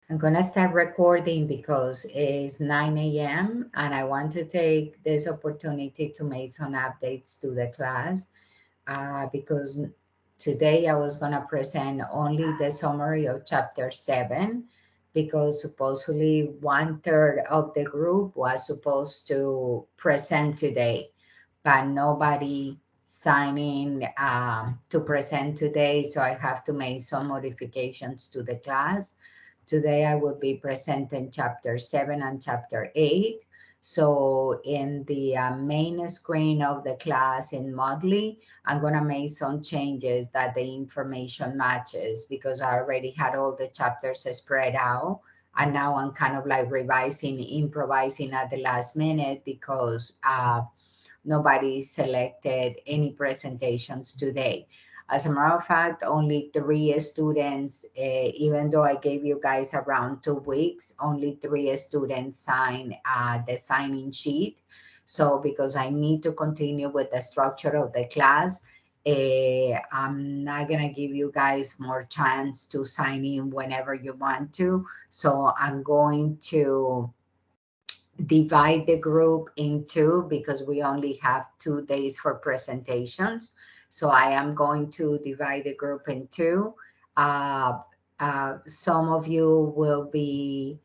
I'm gonna start recording because it's 9 a.m. and I want to take this opportunity to make some updates to the class because today I was gonna present only the summary of chapter 7 because supposedly 1/3 of the group was supposed to present today, but nobody signing to present today, so I have to make some modifications to the class. Today I will be presenting chapter 7 and chapter 8. So in the main screen of the class in Modly, I'm going to make some changes that the information matches because I already had all the chapters spread out. And now I'm kind of like revising, improvising at the last minute because nobody selected any presentations today. As a matter of fact, only 3 students, even though I gave you guys around 2 weeks, only 3 students signed the signing sheet. So because I need to continue with the structure of the class, I'm not gonna give you guys more chance to sign in whenever you want to. So I'm going to divide the group in two because we only have 2 days for presentations. So I am going to divide the group in two. Uh, some of you will be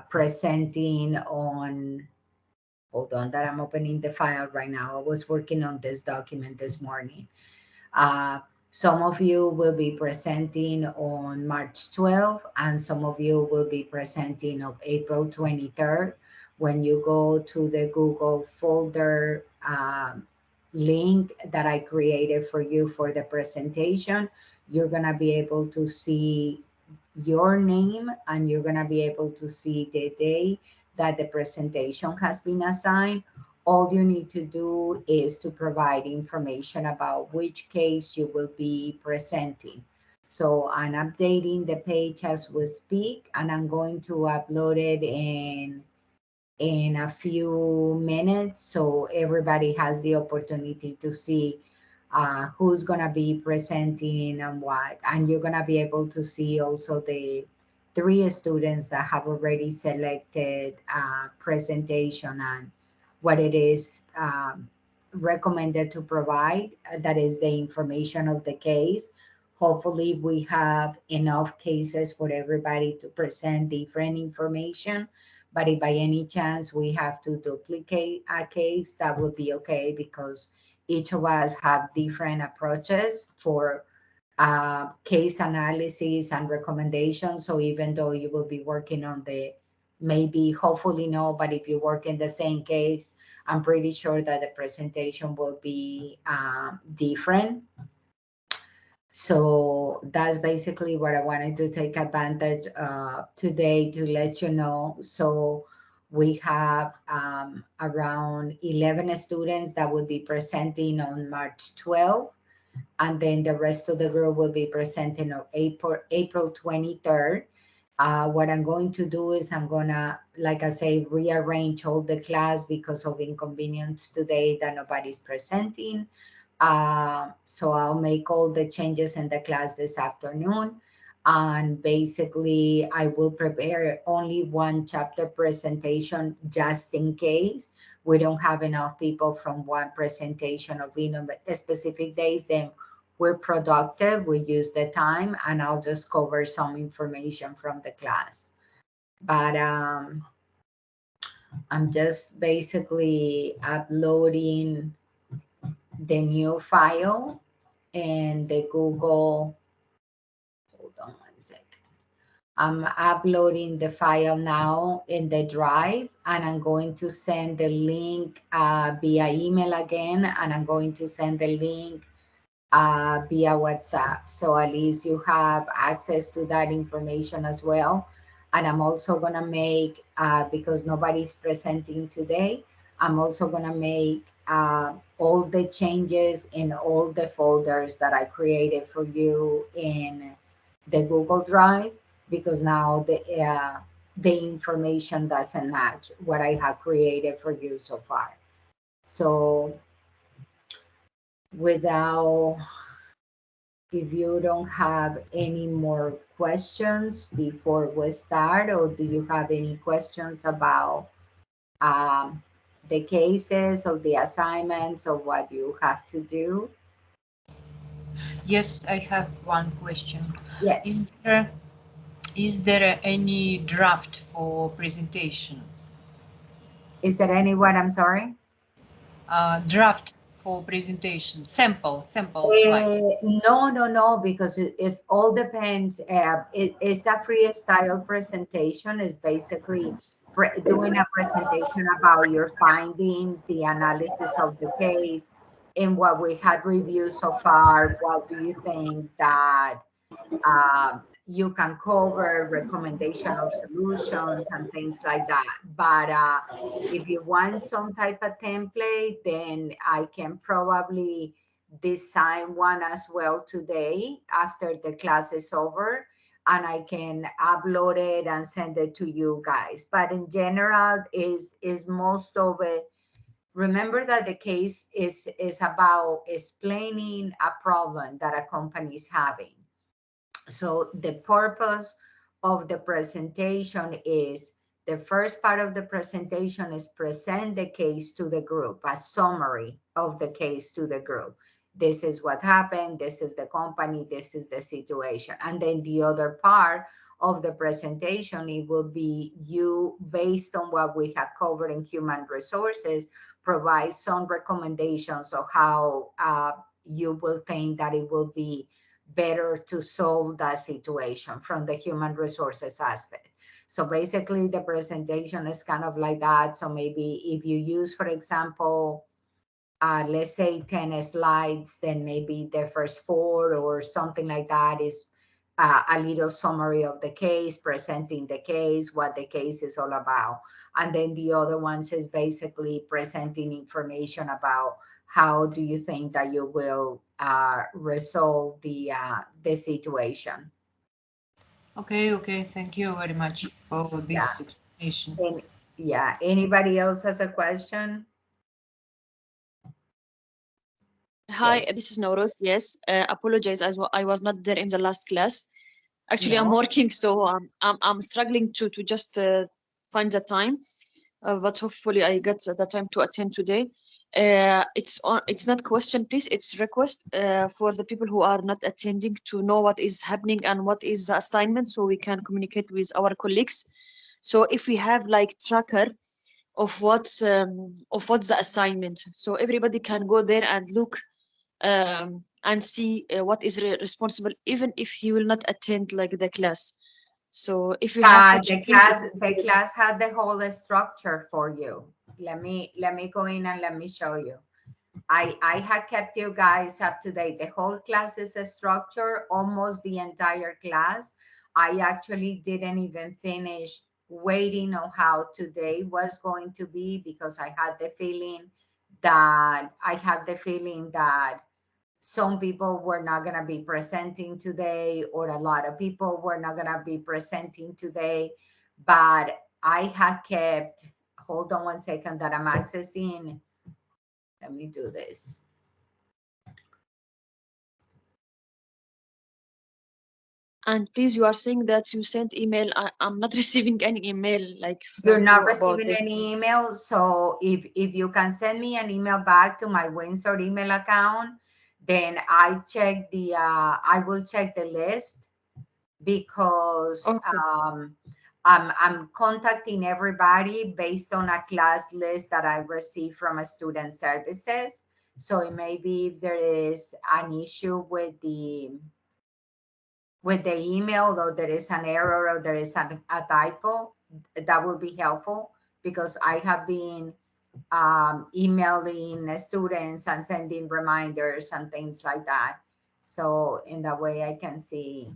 presenting on, hold on, that I'm opening the file right now. I was working on this document this morning. Uh, some of you will be presenting on March 12th, and some of you will be presenting on April 23rd. When you go to the Google folder link that I created for you for the presentation, you're going to be able to see your name and you're going to be able to see the day that the presentation has been assigned. All you need to do is to provide information about which case you will be presenting. So I'm updating the page as we speak, and I'm going to upload it in a few minutes so everybody has the opportunity to see who's going to be presenting and what. And you're going to be able to see also the 3 students that have already selected presentation and what it is recommended to provide. That is the information of the case. Hopefully, we have enough cases for everybody to present different information, but if by any chance we have to duplicate a case, that would be okay because each of us have different approaches for case analysis and recommendations. So even though you will be working on the maybe, hopefully no, but if you work in the same case, I'm pretty sure that the presentation will be different. So that's basically what I wanted to take advantage today to let you know. So we have around 11 students that will be presenting on March 12th, and then the rest of the group will be presenting on April 23rd. What I'm going to do is I'm gonna, like I say, rearrange all the class because of inconvenience today that nobody's presenting. So I'll make all the changes in the class this afternoon. And basically, I will prepare only one chapter presentation just in case we don't have enough people from one presentation of specific days. Then we're productive, we use the time, and I'll just cover some information from the class. But I'm just basically uploading the new file and the Google. Hold on one second. I'm uploading the file now in the drive, and I'm going to send the link via email again, and I'm going to send the link via WhatsApp. So at least you have access to that information as well. And I'm also going to make, because nobody's presenting today, I'm also going to make all the changes in all the folders that I created for you in the Google Drive, because now the information doesn't match what I have created for you so far. So without if you don't have any more questions before we start, or do you have any questions about um, the cases or the assignments or what you have to do? Yes, I have one question. Yes. Is there is there any draft for presentation? Is there anyone? I'm sorry. Draft for presentation, sample slide. No, no, no, because it all depends. It's a freestyle presentation. It's basically doing a presentation about your findings, the analysis of the case, and what we had reviewed so far. What do you think that you can cover recommendation or solutions and things like that. But if you want some type of template, then I can probably design one as well today after the class is over, and I can upload it and send it to you guys. But in general, is most of it. Remember that the case is about explaining a problem that a company is having. So the purpose of the presentation is, the first part of the presentation is present the case to the group, a summary of the case to the group. This is what happened, this is the company, this is the situation. And then the other part of the presentation, it will be you, based on what we have covered in human resources, provide some recommendations of how you will think that it will be better to solve that situation from the human resources aspect. So basically, the presentation is kind of like that. So maybe if you use, for example, let's say 10 slides, then maybe the first four or something like that is a little summary of the case, presenting the case, what the case is all about. And then the other ones is basically presenting information about how do you think that you will resolve the situation. Okay, okay. Thank you very much for Yeah. this explanation. And yeah, anybody else has a question? Hi, Yes. this is Nauros. Yes, apologize as well. I was not there in the last class. Actually, I'm No. working, so I'm struggling to just find the time. But hopefully, I get the time to attend today. It's not question, please. It's request for the people who are not attending to know what is happening and what is the assignment, so we can communicate with our colleagues. So if we have like tracker of what's the assignment, so everybody can go there and look and see what is responsible, even if he will not attend like the class. So if you have such a things, it would be The great. class had the whole structure for you. Let me go in and let me show you. I had kept you guys up to date. The whole class is a structure, almost the entire class. I actually didn't even finish waiting on how today was going to be, because I had the feeling that some people were not going to be presenting today, or a lot of people were not going to be presenting today. But I had kept, hold on one second, that I'm accessing. Let me do this. And please, you are saying that you sent email. I'm not receiving any email like You're from not you about receiving this. any email. So if you can send me an email back to my Windsor email account, then I will check the list, because Okay. I'm contacting everybody based on a class list that I received from a student services. So it may be if there is an issue with the email, or there is an error, or there is a typo, that will be helpful, because I have been emailing students and sending reminders and things like that. So in that way I can see.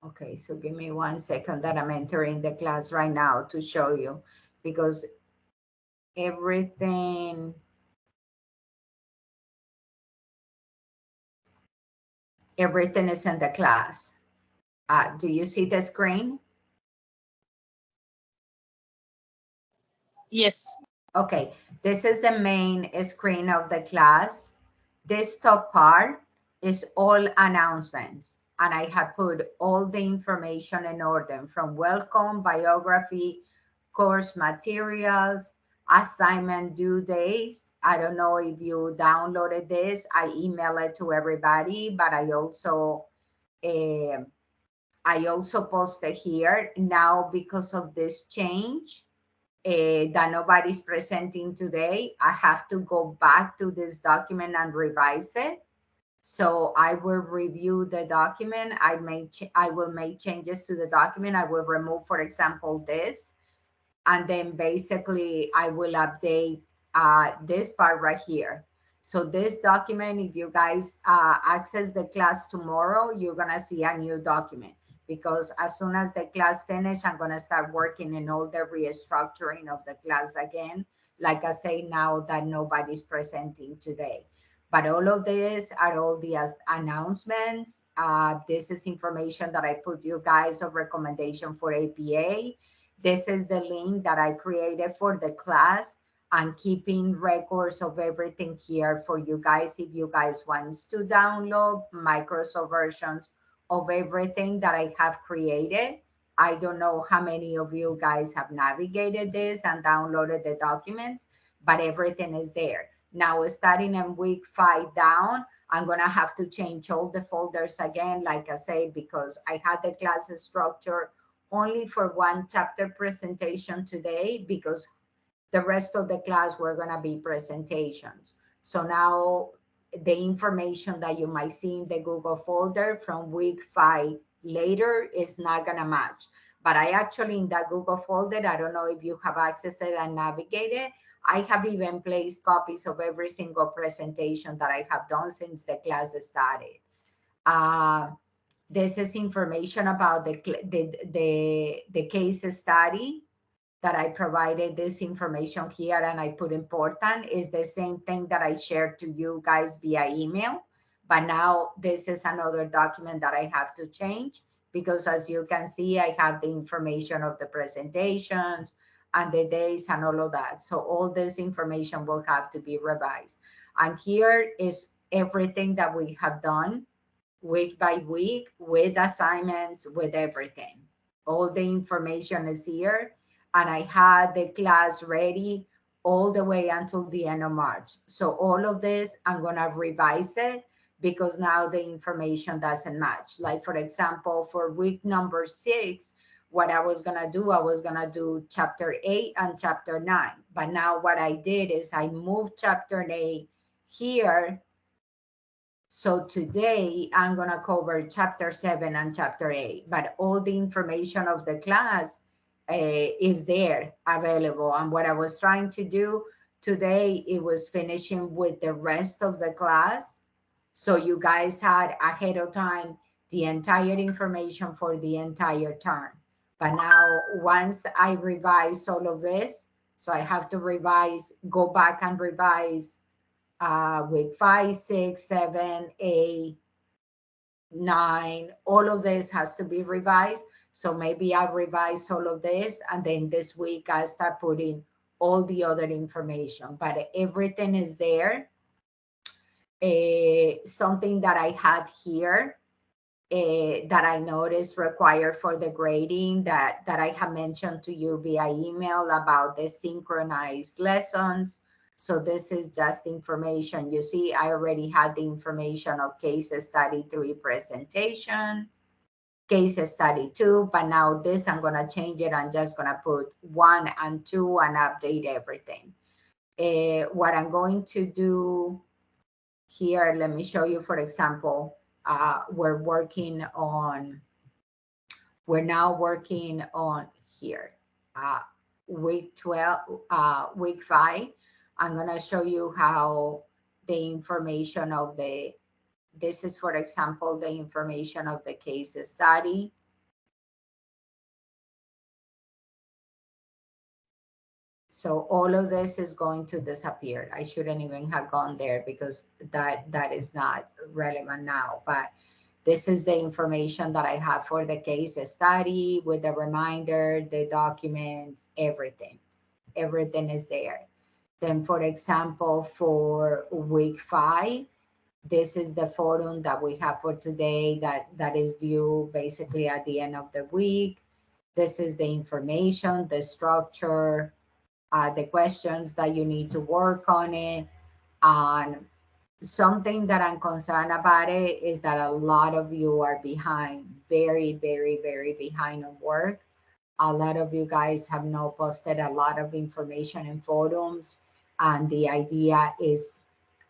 Okay, so give me one second that I'm entering the class right now to show you, because everything everything is in the class. Do you see the screen? Yes. Okay, this is the main screen of the class. This top part is all announcements, and I have put all the information in order from welcome, biography, course materials, assignment due days. I don't know if you downloaded this. I email it to everybody, but uh, I also posted here now because of this change that nobody's presenting today. I have to go back to this document and revise it. So I will review the document. I will make changes to the document. I will remove, for example, this, and then basically I will update this part right here. So this document, if you guys access the class tomorrow, you're gonna see a new document, because as soon as the class finish, I'm gonna start working in all the restructuring of the class again. Like I say, now that nobody's presenting today. But all of this are all the announcements. This is information that I put you guys of recommendation for APA. This is the link that I created for the class. I'm keeping records of everything here for you guys if you guys want to download Microsoft versions of everything that I have created. I don't know how many of you guys have navigated this and downloaded the documents, but everything is there. Now, starting in week 5 down, I'm going to have to change all the folders again, like I say, because I had the class structure only for one chapter presentation today, because the rest of the class were going to be presentations. So now the information that you might see in the Google folder from week 5 later is not going to match. But I actually, in that Google folder, I don't know if you have accessed it and navigated, I have even placed copies of every single presentation that I have done since the class started. Uh, this is information about the case study that I provided. This information here, and I put important, is the same thing that I shared to you guys via email. But now this is another document that I have to change, because as you can see, I have the information of the presentations and the days and all of that. So all this information will have to be revised. And here is everything that we have done week by week, with assignments, with everything. All the information is here, and I had the class ready all the way until the end of March. So all of this, I'm gonna revise it, because now the information doesn't match. Like for example, for week number 6, what I was gonna do, I was gonna do chapter 8 and chapter 9. But now what I did is I moved chapter 8 here. So today I'm going to cover chapter 7 and chapter 8, but all the information of the class is there available. And what I was trying to do today, it was finishing with the rest of the class. So you guys had ahead of time the entire information for the entire term. But now once I revise all of this, so I have to revise, go back and revise with 5, 6, 7, 8, 9. All of this has to be revised. So maybe I'll revise all of this, and then this week I start putting all the other information. But everything is there. Something that I had here that I noticed required for the grading, that I have mentioned to you via email about the synchronized lessons. So this is just information. You see, I already had the information of case study 3 presentation, case study 2, but now this, I'm gonna change it. I'm just gonna put 1 and 2 and update everything. What I'm going to do here, let me show you, for example, we're now working on here, week 12, week 5. I'm going to show you how the information of this is, for example, the information of the case study. So all of this is going to disappear. I shouldn't even have gone there, because that is not relevant now. But this is the information that I have for the case study, with the reminder, the documents, everything. Everything is there. Then, for example, for week 5, This is the forum that we have for today that is due basically at the end of the week. This is the information, the structure, the questions that you need to work on it. And something that I'm concerned about it is that a lot of you are behind, very, very, very behind on work. A lot of you guys have now posted a lot of information in forums, and the idea is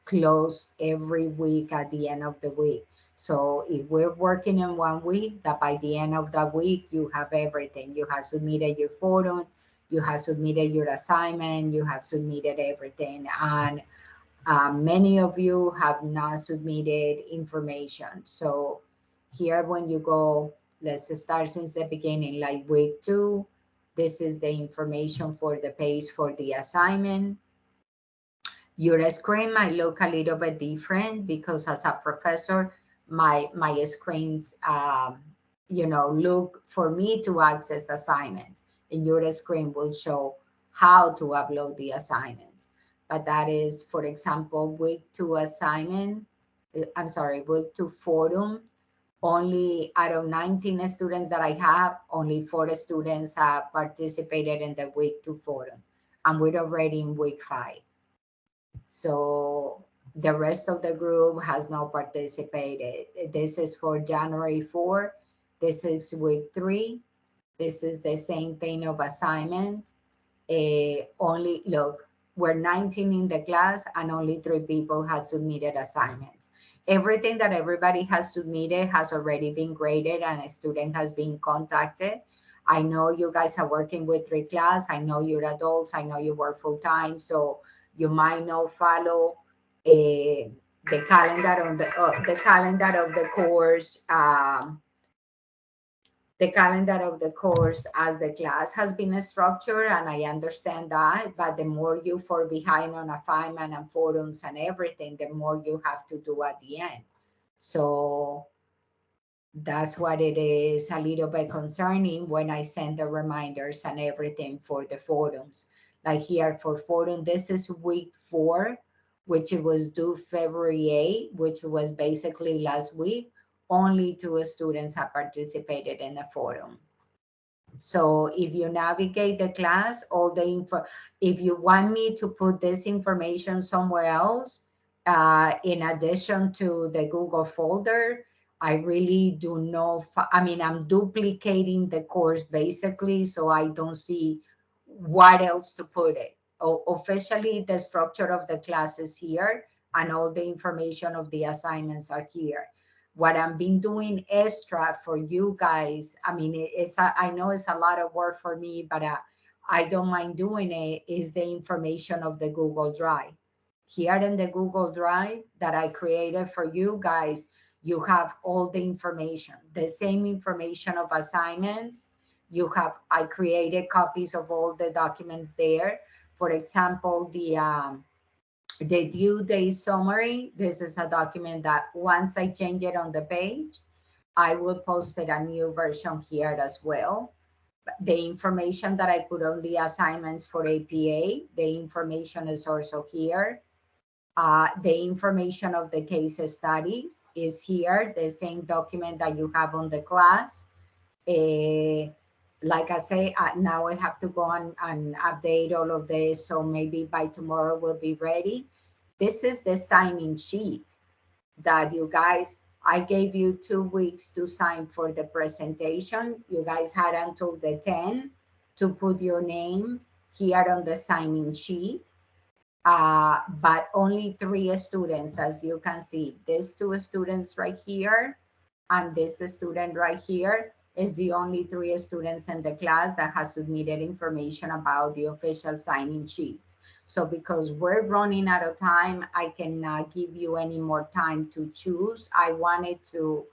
close every week at the end of the week. So if we're working in 1 week, that by the end of the week you have everything. You have submitted your forum, you have submitted your assignment, you have submitted everything, and many of you have not submitted information. So here, when you go, let's start since the beginning, like week 2, this is the information for the page for the assignment. Your screen might look a little bit different because as a professor, my screens, look for me to access assignments, and your screen will show how to upload the assignments. But that is, for example, week 2 assignment, week 2 forum, only out of 19 students that I have, only 4 students have participated in the week 2 forum, and we're already in week 5. So the rest of the group has not participated. This is for January 4. This is week 3. This is the same thing of assignments. Only look, we're 19 in the class and only 3 people have submitted assignments. Everything that everybody has submitted has already been graded and a student has been contacted. I know you guys are working with 3 class. I know you're adults. I know you work full time. So you might not follow the calendar on the calendar of the course. The calendar of the course as the class has been structured, and I understand that, but the more you fall behind on assignment and forums and everything, the more you have to do at the end. So that's what it is a little bit concerning when I send the reminders and everything for the forums. Like here for forum, this is week 4, which it was due February 8, which was basically last week. Only 2 students have participated in the forum. So if you navigate the class, all the info, if you want me to put this information somewhere else, in addition to the Google folder, I really do know. I mean, I'm duplicating the course basically, so I don't see what else to put it. Officially, the structure of the class is here, and all the information of the assignments are here. What I've been doing extra for you guys, I mean, I know it's a lot of work for me, but I don't mind doing it, is the information of the Google Drive. Here in the Google Drive that I created for you guys, you have all the information, the same information of assignments. I created copies of all the documents there. For example, the due date summary. This is a document that once I change it on the page, I will post it a new version here as well. The information that I put on the assignments for APA, the information is also here. The information of the case studies is here, the same document that you have on the class. Like I say, now I have to go and update all of this, so maybe by tomorrow we'll be ready. This is the signing sheet that you guys, I gave you 2 weeks to sign for the presentation. You guys had until the 10th to put your name here on the signing sheet. But only 3 students, as you can see, these 2 students right here and this student right here is the only 3 students in the class that has submitted information about the official signing sheets. So because we're running out of time, I cannot give you any more time to choose. I wanted to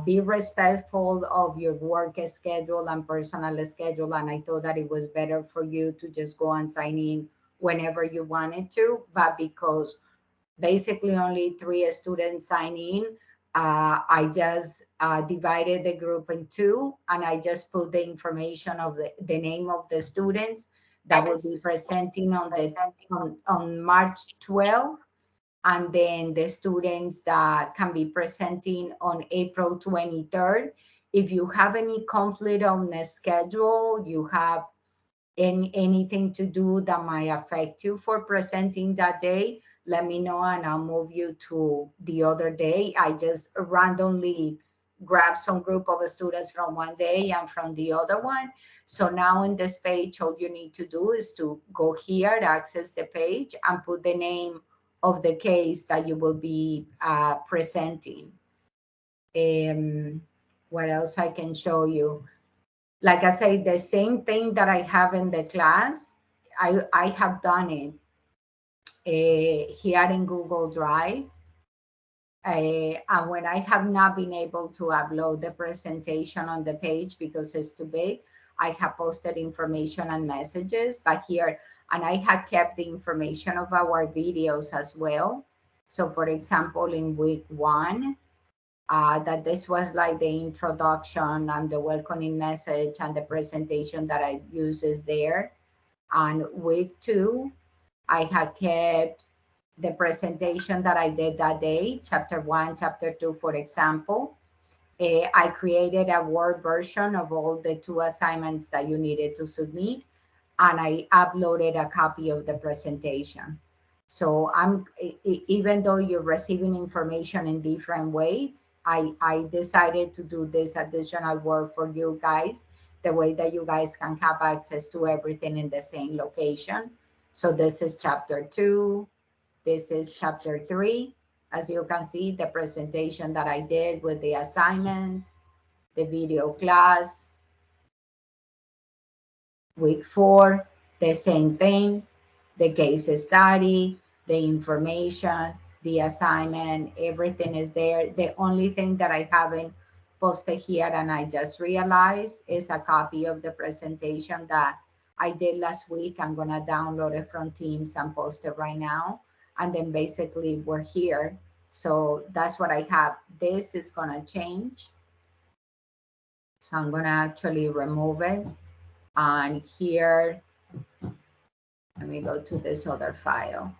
be respectful of your work schedule and personal schedule, and I thought that it was better for you to just go and sign in whenever you wanted to. But because basically only 3 students sign in, I just divided the group in 2, and I just put the information of the name of the students that will be presenting on March 12th, and then the students that can be presenting on April 23rd. If you have any conflict on the schedule, you have anything to do that might affect you for presenting that day, let me know and I'll move you to the other day. I just randomly grab some group of students from one day and from the other one. So now in this page, all you need to do is to go here, access the page, and put the name of the case that you will be presenting. What else I can show you? Like I say, the same thing that I have in the class, I have done it here in Google Drive. And when I have not been able to upload the presentation on the page because it's too big, I have posted information and messages back here, and I have kept the information of our videos as well. So for example, in week 1, that this was like the introduction and the welcoming message and the presentation that I use is there. And week 2, I had kept the presentation that I did that day, chapter 1, chapter 2, for example. I created a Word version of all the 2 assignments that you needed to submit, and I uploaded a copy of the presentation. So even though you're receiving information in different ways, I decided to do this additional work for you guys, the way that you guys can have access to everything in the same location. So this is chapter 2, this is chapter 3. As you can see, the presentation that I did with the assignments, the video class. Week 4, the same thing, the case study, the information, the assignment, everything is there. The only thing that I haven't posted here and I just realized is a copy of the presentation that I did last week. I'm going to download it from Teams and post it right now. And then basically we're here. So that's what I have. This is going to change. So I'm going to actually remove it. And here, let me go to this other file.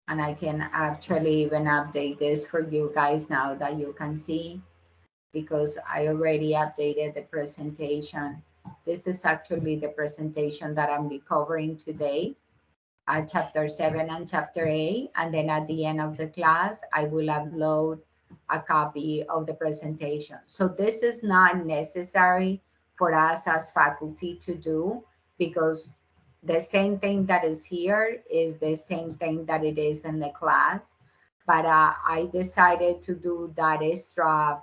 And I can actually even update this for you guys now that you can see, because I already updated the presentation. This is actually the presentation that I'm be covering today, chapter 7 and chapter 8. And then at the end of the class, I will upload a copy of the presentation. So this is not necessary for us as faculty to do, because the same thing that is here is the same thing that it is in the class. But I decided to do that extra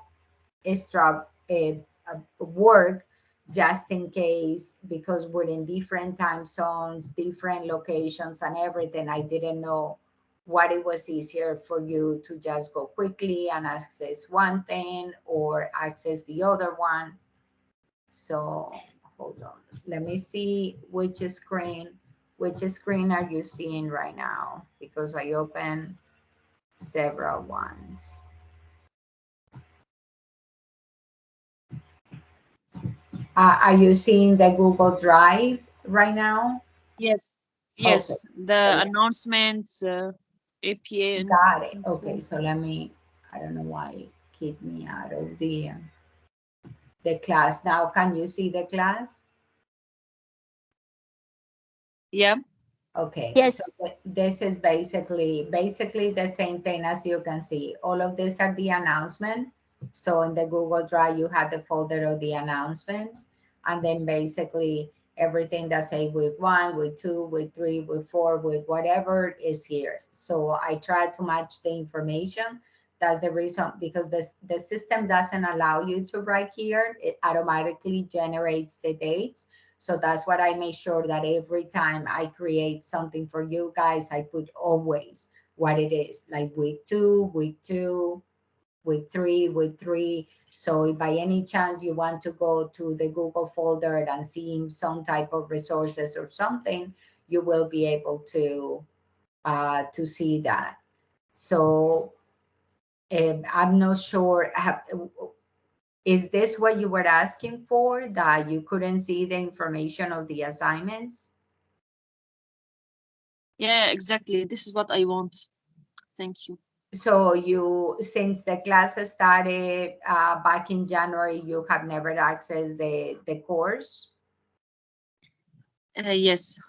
work just in case, because we're in different time zones, different locations and everything. I didn't know what it was easier for you to just go quickly and access one thing or access the other one. So hold on, let me see which screen are you seeing right now, because I opened several ones. Are you seeing the Google Drive right now? Yes, Okay, yes, so the announcements, APA and got it. so. Okay, so let me, I don't know why it kicked me out of the class. Now, can you see the class? Yeah. Okay, so Yes. this is basically the same thing. As you can see, all of these are the announcement. So in the Google Drive, you have the folder of the announcement, and then basically everything that say week 1, week 2, week 3, week 4, week whatever is here. So I try to match the information. That's the reason, because the system doesn't allow you to write here. It automatically generates the dates. So that's what I make sure that every time I create something for you guys, I put always what it is, like week 2, week 2, week 3, week 3. So if by any chance you want to go to the Google folder and see some type of resources or something, you will be able to see that. So I'm not sure. Is this what you were asking for, that you couldn't see the information of the assignments? Yeah, exactly. This is what I want. Thank you. So you, since the class started back in January, you have never accessed the course? Yes,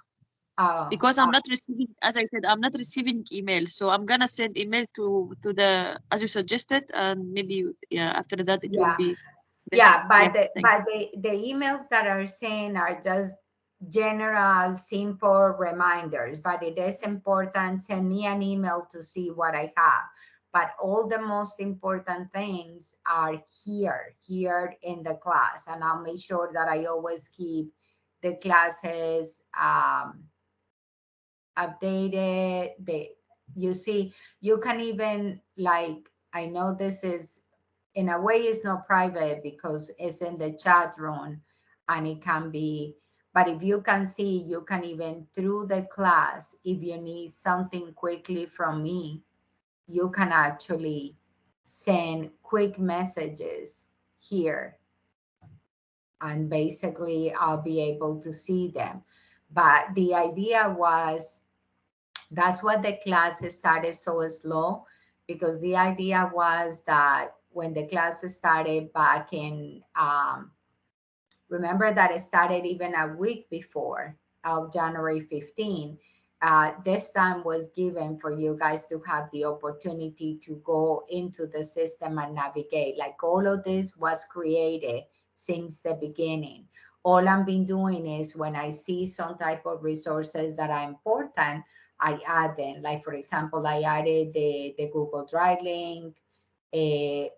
Oh, because I'm not receiving, as I said, I'm not receiving email. So I'm gonna send email to the as you suggested, and maybe yeah, after that it will yeah. be better. Yeah, Yeah, but the thank but the emails that are saying are just general, simple reminders. But it is important. Send me an email to see what I have. But all the most important things are here in the class, and I'll make sure that I always keep the classes updated. You see, you can even, like, I know this is in a way it's not private because it's in the chat room, and it can be, but if you can see, you can even through the class, if you need something quickly from me, you can actually send quick messages here, and basically I'll be able to see them. But the idea was, that's what the class started so slow, because the idea was that when the class started back in, remember that it started even a week before of January 15. This time was given for you guys to have the opportunity to go into the system and navigate. Like, all of this was created since the beginning. All I've been doing is, when I see some type of resources that are important, I add them. Like, for example, I added the Google Drive link.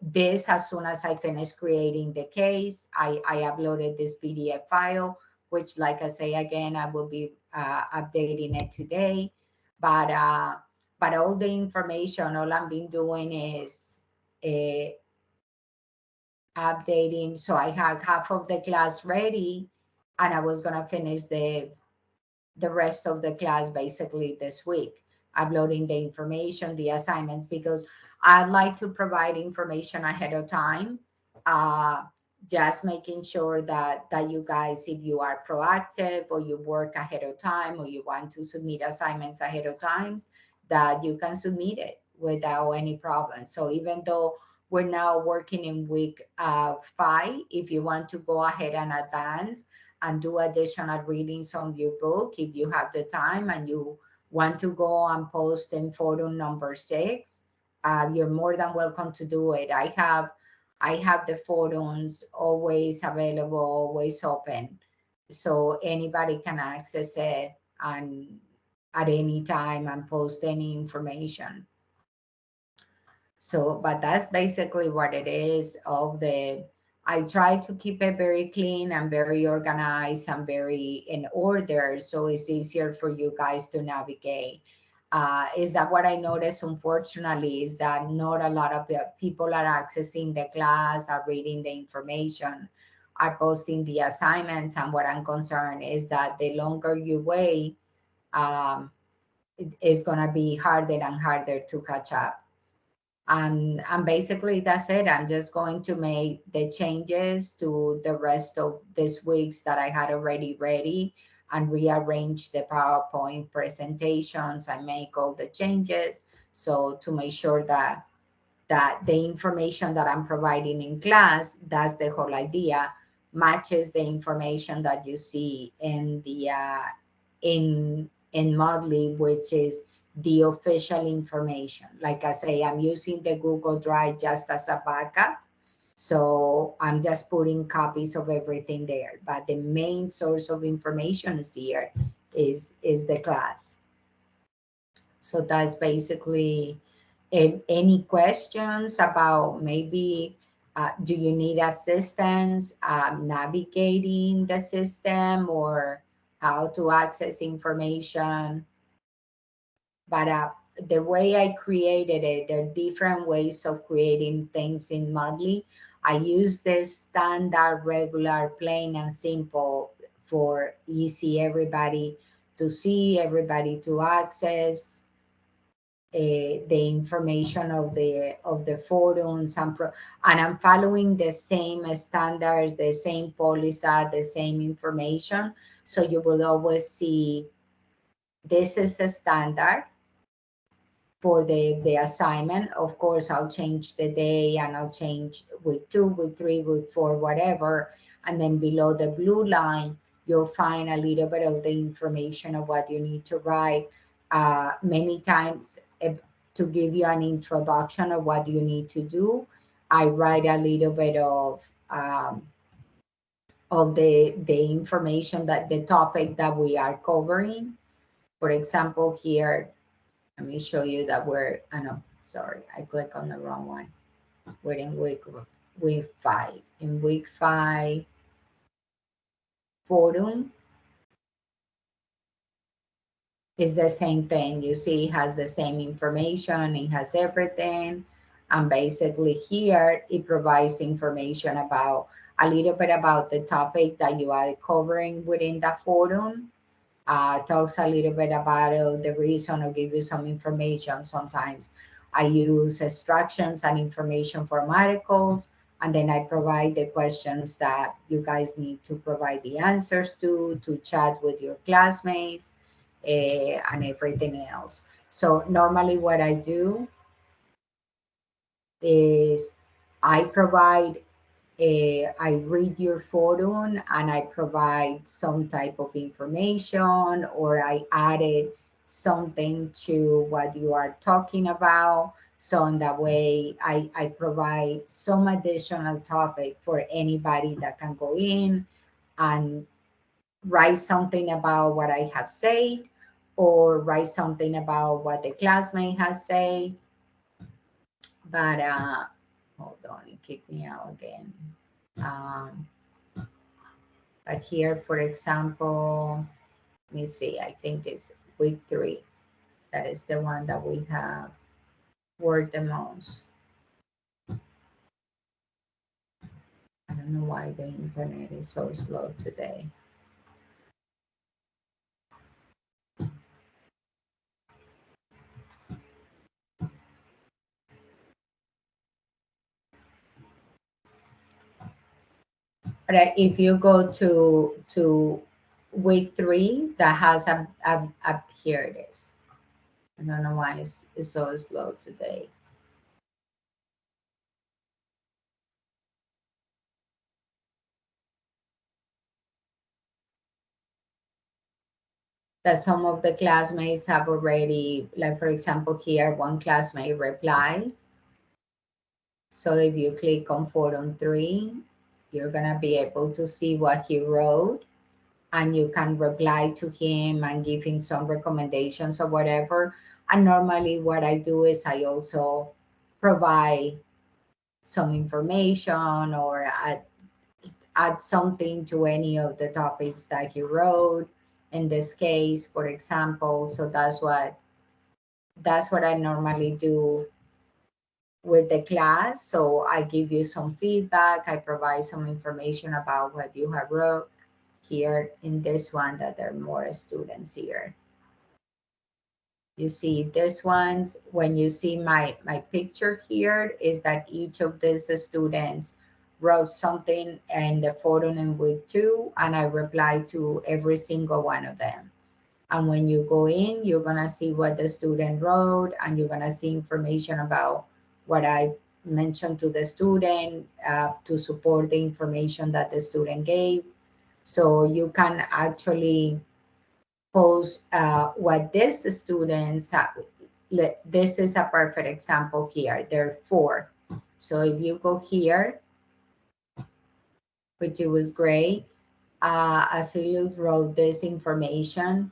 This, as soon as I finished creating the case, I uploaded this PDF file, which, like I say again, I will be updating it today. But all the information, all I've been doing is uh, updating. So I have half of the class ready, and I was gonna finish the rest of the class basically this week, uploading the information, the assignments, because I'd like to provide information ahead of time. Uh, just making sure that you guys, if you are proactive or you work ahead of time or you want to submit assignments ahead of times, that you can submit it without any problem. So even though we're now working in week 5, if you want to go ahead and advance and do additional readings on your book, if you have the time and you want to go and post in photo number 6, you're more than welcome to do it. I have the photos always available, always open, so anybody can access it and at any time and post any information. So, but that's basically what it is. I try to keep it very clean and very organized and very in order, so it's easier for you guys to navigate. Is that what I noticed? Unfortunately, is that not a lot of people are accessing the class, are reading the information, are posting the assignments. And what I'm concerned is that the longer you wait, um, it is going to be harder and harder to catch up. And basically that's it. I'm just going to make the changes to the rest of this weeks that I had already ready, and rearrange the PowerPoint presentations and make all the changes, so to make sure that the information that I'm providing in class, that's the whole idea, matches the information that you see in the in Modly, which is the official information. Like I say, I'm using the Google Drive just as a backup. So I'm just putting copies of everything there. But the main source of information is here, is the class. So that's basically it. Any questions about, maybe do you need assistance navigating the system, or how to access information? But the way I created it, there are different ways of creating things in Modly. I use this standard, regular, plain and simple, for easy everybody to see, everybody to access the information of the forums, and I'm following the same standards, the same policy, the same information. So you will always see this is the standard for the assignment. Of course, I'll change the day and I'll change week 2, week 3, week 4, whatever. And then below the blue line, you'll find a little bit of the information of what you need to write. Many times, to give you an introduction of what you need to do, I write a little bit of the information, that the topic that we are covering. For example, here, let me show you that I know, sorry, I clicked on the wrong one. We're in week 5. In week 5, forum is the same thing. You see, it has the same information, it has everything. And basically here, it provides information about a little bit about the topic that you are covering within the forum. Talks a little bit about the reason, or give you some information. Sometimes I use instructions and information from articles, and then I provide the questions that you guys need to provide the answers to chat with your classmates, and everything else. So normally what I do is I provide I read your forum and I provide some type of information, or I added something to what you are talking about. So in that way, I provide some additional topic for anybody that can go in and write something about what I have said, or write something about what the classmate has said. But hold on, it kicked me out again. Um, but here, for example, let me see, I think it's week 3. That is the one that we have worked the most. I don't know why the internet is so slow today. But if you go to week 3, that has a here it is. I don't know why it's so slow today. That some of the classmates have already, like for example, here one classmate replied. So if you click on forum 3, you're gonna be able to see what he wrote, and you can reply to him and give him some recommendations or whatever. And normally what I do is I also provide some information, or add something to any of the topics that he wrote in this case, for example. So that's what I normally do with the class. So I give you some feedback, I provide some information about what you have wrote. Here in this one, that there are more students here. You see this ones, when you see my picture here, is that each of these students wrote something in the forum in week 2, and I replied to every single one of them. And when you go in, you're gonna see what the student wrote, and you're gonna see information about what I mentioned to the student, to support the information that the student gave. So you can actually post what these students have. This is a perfect example here. There are 4. So if you go here, which it was great, Asilu wrote this information,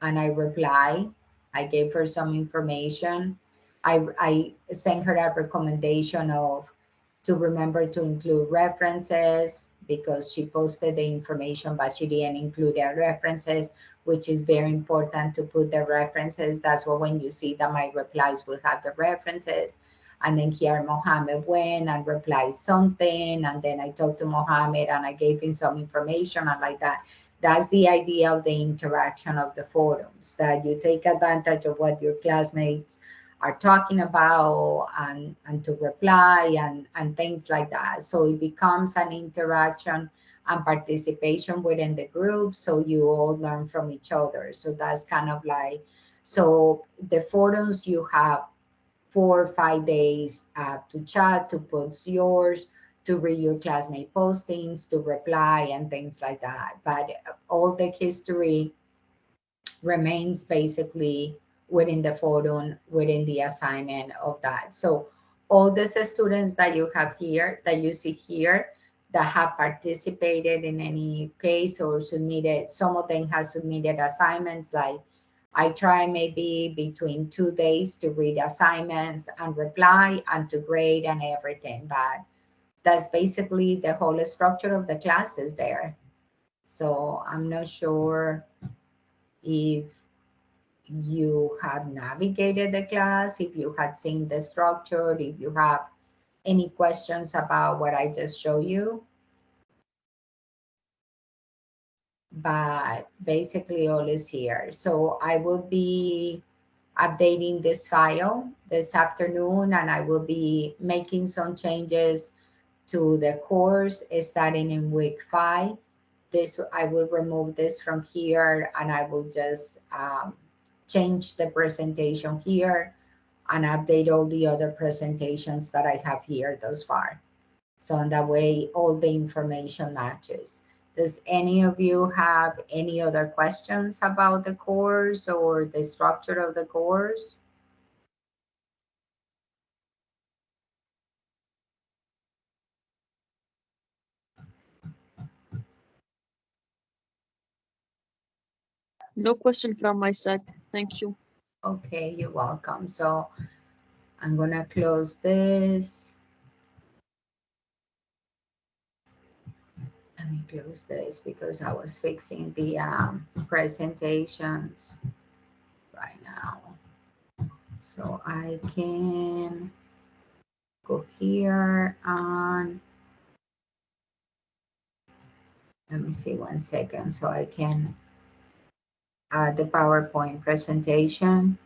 and I replied. I gave her some information. I sent her a recommendation of to remember to include references, because she posted the information but she didn't include the references, which is very important to put the references. That's why when you see that my replies will have the references. And then here Mohammed went and replied something, and then I talked to Mohammed and I gave him some information, and like that. That's the idea of the interaction of the forums, that you take advantage of what your classmates are talking about, and to reply, and things like that. So it becomes an interaction, and participation within the group, so you all learn from each other. So that's kind of like, so the forums, you have 4 or 5 days to chat, to put yours, to read your classmate postings, to reply, and things like that. But all the history remains basically within the forum, within the assignment of that. So all these students that you have here, that you see here, that have participated in any case or submitted, some of them have submitted assignments. Like, I try maybe between 2 days to read assignments and reply and to grade and everything. But that's basically the whole structure of the classes there. So I'm not sure if you have navigated the class, if you had seen the structure, if you have any questions about what I just showed you. But basically all is here. So I will be updating this file this afternoon, and I will be making some changes to the course starting in week 5. This, I will remove this from here, and I will just change the presentation here and update all the other presentations that I have here thus far. So in that way, all the information matches. Does any of you have any other questions about the course or the structure of the course? No question from my side. Thank you. Okay, you're welcome. So I'm gonna close this. Let me close this because I was fixing the presentations right now. So I can go here and let me see 1 second so I can add the PowerPoint presentation.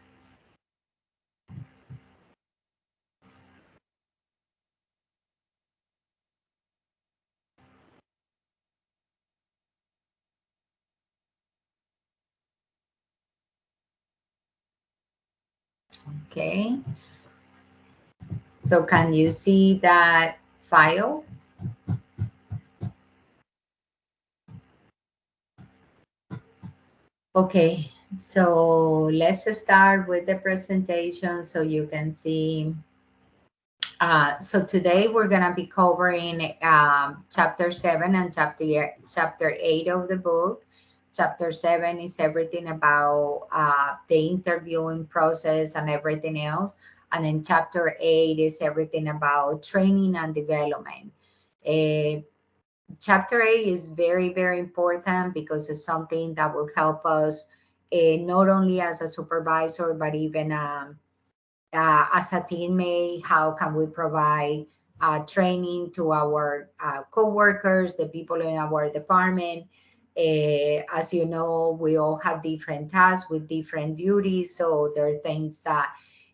Okay. So can you see that file? Okay, so let's start with the presentation so you can see. So today we're gonna be covering chapter 7 and chapter 8 of the book. Chapter 7 is everything about the interviewing process and everything else. And then chapter 8 is everything about training and development. Uh, Chapter 8 is very, very important because it's something that will help us not only as a supervisor, but even as a teammate. How can we provide training to our co-workers, the people in our department? As you know, we all have different tasks with different duties. So there are things that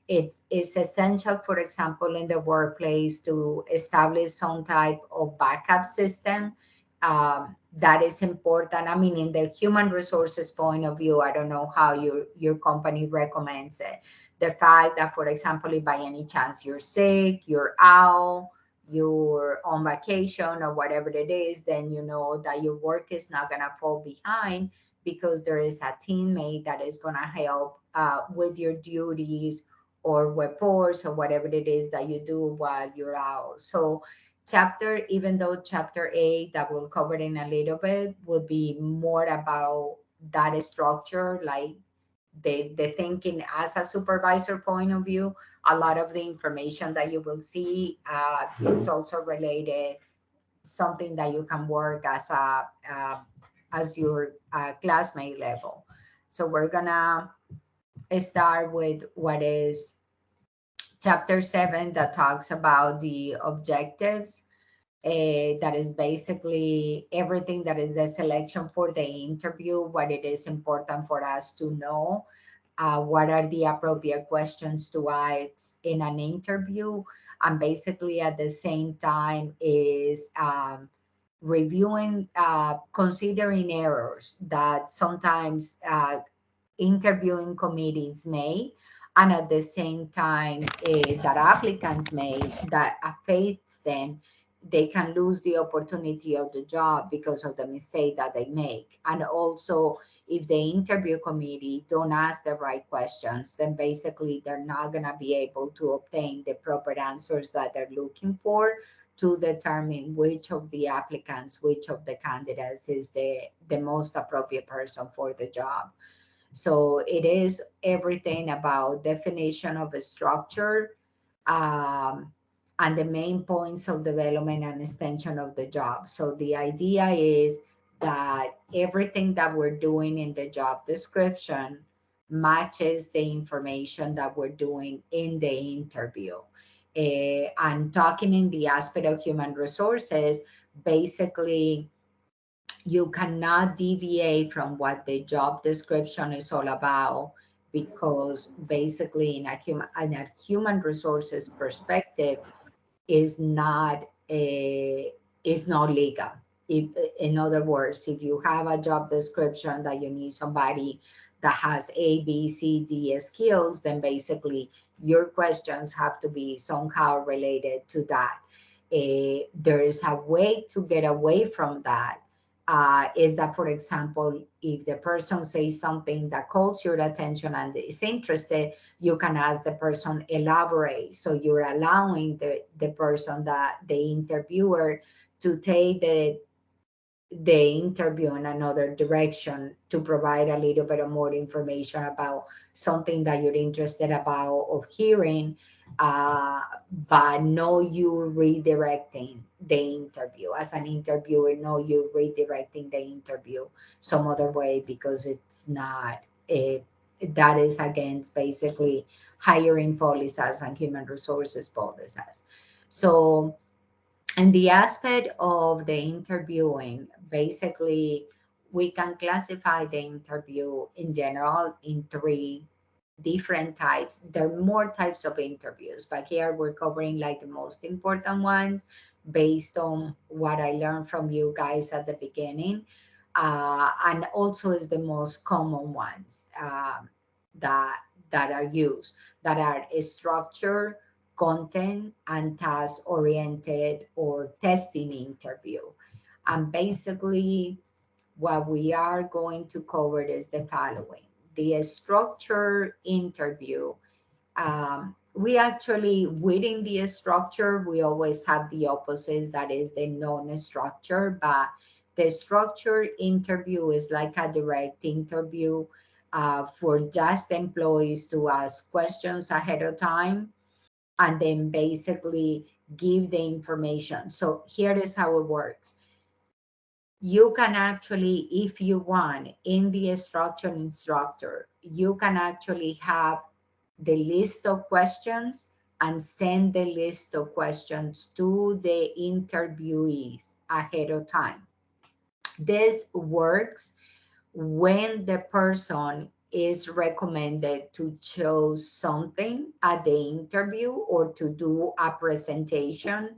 it's essential, for example, in the workplace to establish some type of backup system. That is important. I mean, in the human resources point of view, I don't know how your company recommends it. The fact that, for example, if by any chance you're sick, you're out, you're on vacation or whatever it is, then you know that your work is not going to fall behind because there is a teammate that is going to help with your duties or reports or whatever it is that you do while you're out. So even though chapter 8 that we'll cover in a little bit will be more about that structure, like the thinking as a supervisor point of view. A lot of the information that you will see, it's also related, something that you can work as your classmate level. So we're gonna start with what is chapter 7, that talks about the objectives. That is basically everything that is the selection for the interview, what it is important for us to know, what are the appropriate questions to ask in an interview, and basically at the same time is reviewing, considering errors that sometimes interviewing committees make, and at the same time that applicants make, that affects them. They can lose the opportunity of the job because of the mistake that they make. And also, if the interview committee don't ask the right questions, then basically they're not going to be able to obtain the proper answers that they're looking for to determine which of the applicants, which of the candidates is the most appropriate person for the job. So it is everything about definition of a structure, um, and the main points of development and extension of the job. So the idea is that everything that we're doing in the job description matches the information that we're doing in the interview. And talking in the aspect of human resources, basically you cannot deviate from what the job description is all about, because basically in a human resources perspective is not a is not legal. If, in other words, if you have a job description that you need somebody that has A, B, C, D skills, then basically your questions have to be somehow related to that. There is a way to get away from that. Is that, for example, if the person says something that calls your attention and is interested, you can ask the person elaborate. So you're allowing the person, that the interviewer, to take the interview in another direction, to provide a little bit of more information about something that you're interested about or hearing, uh, but no, you redirecting the interview as an interviewer. No, you redirecting the interview some other way, because it's not a, that is against basically hiring policies and human resources policies. So, and the aspect of the interviewing, basically, we can classify the interview in general in three different types. There are more types of interviews, but here we're covering like the most important ones based on what I learned from you guys at the beginning. And also is the most common ones, that that are used, that are structured, content, and task oriented or testing interview. And basically, what we are going to cover is the following: the structure interview. We actually, within the structure, we always have the opposites, that is the non-structure. But the structure interview is like a direct interview, for just employees to ask questions ahead of time and then basically give the information. So here is how it works. You can actually, if you want, in the structure instructor, you can actually have the list of questions and send the list of questions to the interviewees ahead of time. This works when the person is recommended to choose something at the interview or to do a presentation.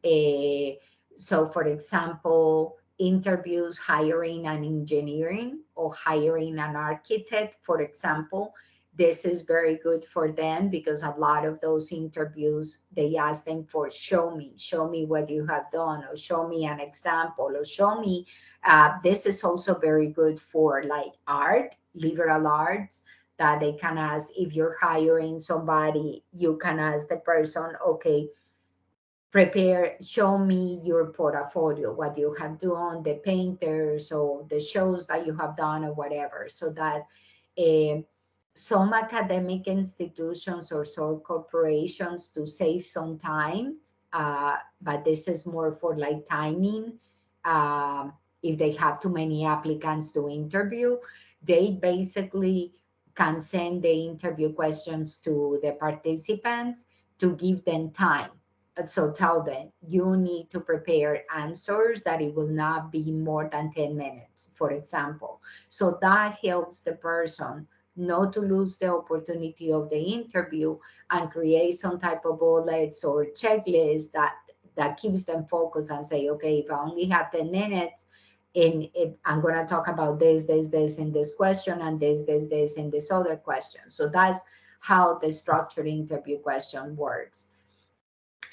Eh, so, for example, interviews hiring an engineering or hiring an architect, for example, this is very good for them, because a lot of those interviews, they ask them for show me what you have done, or show me an example, or show me. This is also very good for like art, liberal arts, that they can ask. If you're hiring somebody, you can ask the person, okay, prepare, show me your portfolio, what you have done, the painters or the shows that you have done or whatever. So that uh, some academic institutions or some corporations, to save some time, but this is more for like timing. If they have too many applicants to interview, they basically can send the interview questions to the participants to give them time. So tell them you need to prepare answers that it will not be more than 10 minutes, for example. So that helps the person not to lose the opportunity of the interview and create some type of bullets or checklist that keeps them focused and say, okay, if I only have 10 minutes, if I'm going to talk about this in this question, and this in this other question. So that's how the structured interview question works.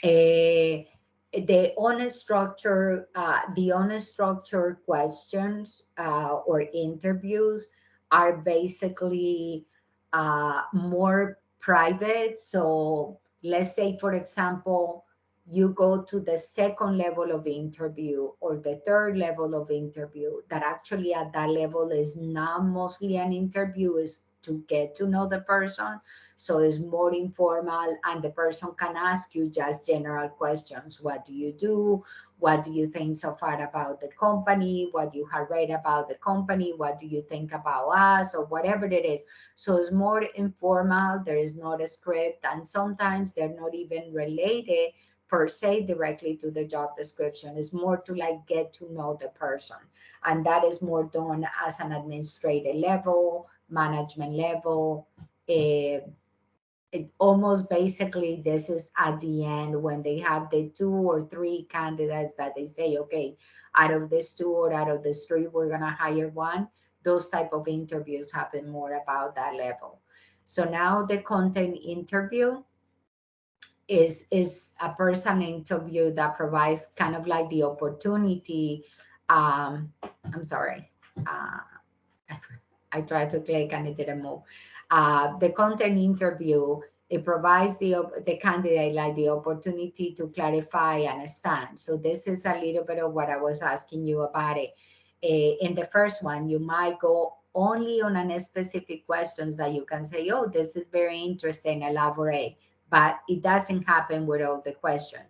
Uh, the honest structure questions or interviews are basically more private. So let's say, for example, you go to the second level of interview or the third level of interview, that actually at that level is not mostly an interview, is to get to know the person. So it's more informal, and the person can ask you just general questions. What do you do? What do you think so far about the company? What you have read about the company? What do you think about us? Or whatever it is. So it's more informal. There is not a script, and sometimes they're not even related per se directly to the job description. It's more to like get to know the person, and that is more done as an administrative level, management level. eh, it almost basically, this is at the end when they have the 2 or 3 candidates that they say, okay, out of this 2 or out of this 3, we're going to hire one. Those type of interviews happen more about that level. So now the content interview is a person interview that provides kind of like the opportunity. I'm sorry. I tried to click and it didn't move. The content interview, it provides the candidate like the opportunity to clarify and expand. So this is a little bit of what I was asking you about it. In the first one, you might go only on a specific questions that you can say, oh, this is very interesting, elaborate. But it doesn't happen with all the questions.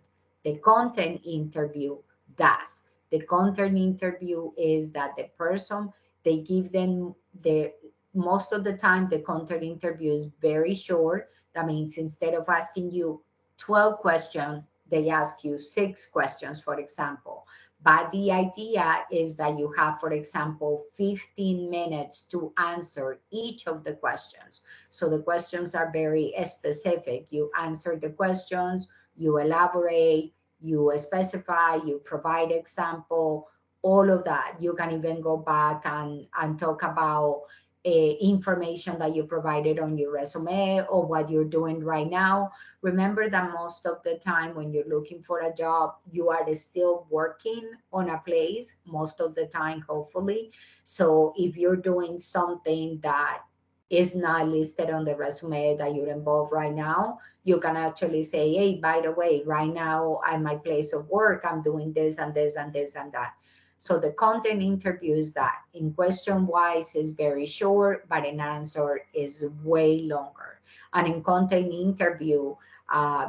The content interview does. The content interview is that the person, they give them the most of the time the content interview is very short. That means instead of asking you 12 questions, they ask you 6 questions, for example. But the idea is that you have, for example, 15 minutes to answer each of the questions. So the questions are very specific. You answer the questions, you elaborate, you specify, you provide example, all of that. You can even go back and talk about information that you provided on your resume or what you're doing right now. Remember that most of the time when you're looking for a job, you are still working on a place most of the time, hopefully. So if you're doing something that is not listed on the resume that you're involved right now, you can actually say, hey, by the way, right now at my place of work, I'm doing this and this and this and that. So the content interview is that in question wise is very short, but in answer is way longer. And in content interview,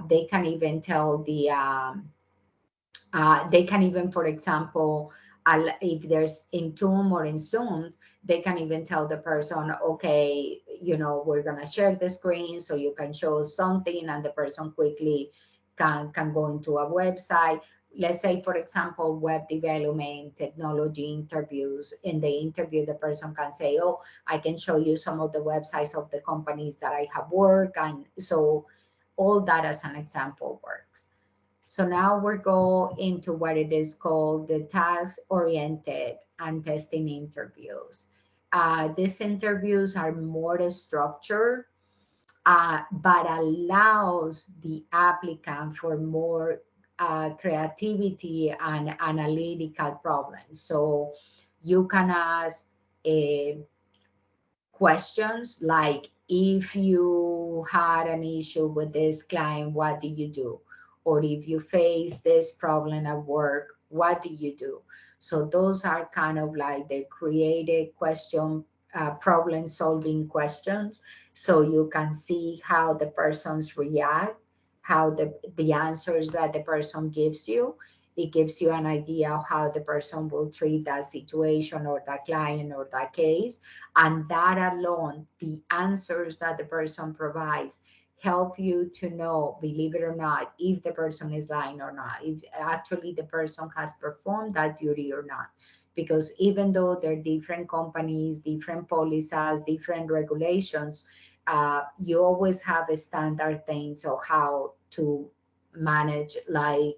they can even tell they can even, for example, if there's in Zoom or in Zoom, they can even tell the person, okay, we're going to share the screen so you can show something, and the person quickly can go into a website. Let's say, for example, web development, technology interviews. In the interview, the person can say, oh, I can show you some of the websites of the companies that I have worked. And so all that as an example works. So now we're going into what it is called the task-oriented and testing interviews. These interviews are more structured, but allows the applicant for more creativity and analytical problems. So you can ask questions like, if you had an issue with this client, what do you do? Or if you face this problem at work, what do you do? So those are kind of like the creative question, problem solving questions. So you can see how the persons react, how the answers that the person gives you. It gives you an idea of how the person will treat that situation or that client or that case. And that alone, the answers that the person provides, help you to know, believe it or not, if the person is lying or not, if actually the person has performed that duty or not. Because even though there are different companies, different policies, different regulations, you always have a standard things of how to manage, like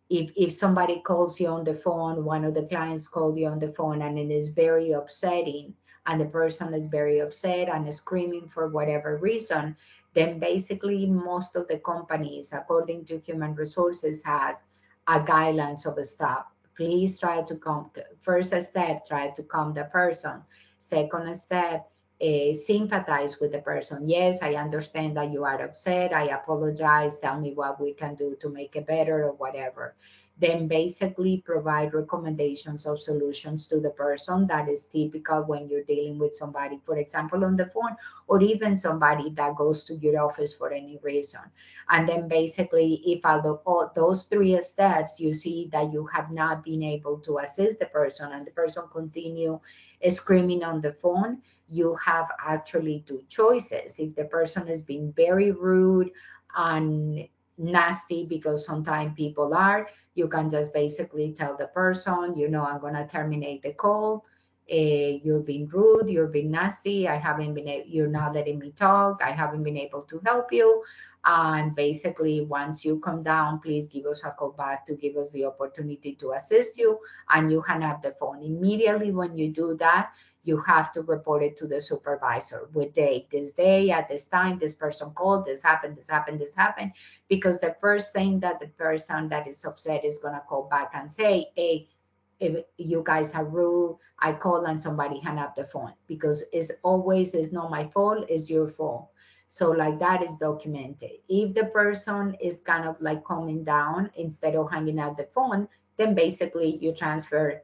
if somebody calls you on the phone, one of the clients called you on the phone and it is very upsetting, and the person is very upset and is screaming for whatever reason, then basically most of the companies, according to human resources, has a guidelines of a stop. Please try to calm. First step, try to calm the person. Second step, sympathize with the person. Yes, I understand that you are upset. I apologize. Tell me what we can do to make it better or whatever. Then basically provide recommendations of solutions to the person. That is typical when you're dealing with somebody, for example, on the phone, or even somebody that goes to your office for any reason. And then basically, if out of all those three steps, you see that you have not been able to assist the person and the person continue screaming on the phone, you have actually two choices. If the person is being very rude and nasty, because sometimes people are, you can just basically tell the person, I'm going to terminate the call. You're being rude, you're being nasty, you're not letting me talk, I haven't been able to help you. And basically, once you come down, please give us a call back to give us the opportunity to assist you. And you hang up the phone. Immediately when you do that, you have to report it to the supervisor with date. This day, at this time, this person called, this happened, this happened, this happened. Because the first thing that the person that is upset is going to call back and say, hey, if you guys are rude, I called and somebody hung up the phone. Because it's not my fault, it's your fault. So like that is documented. If the person is kind of like calming down instead of hanging up the phone, then basically you transfer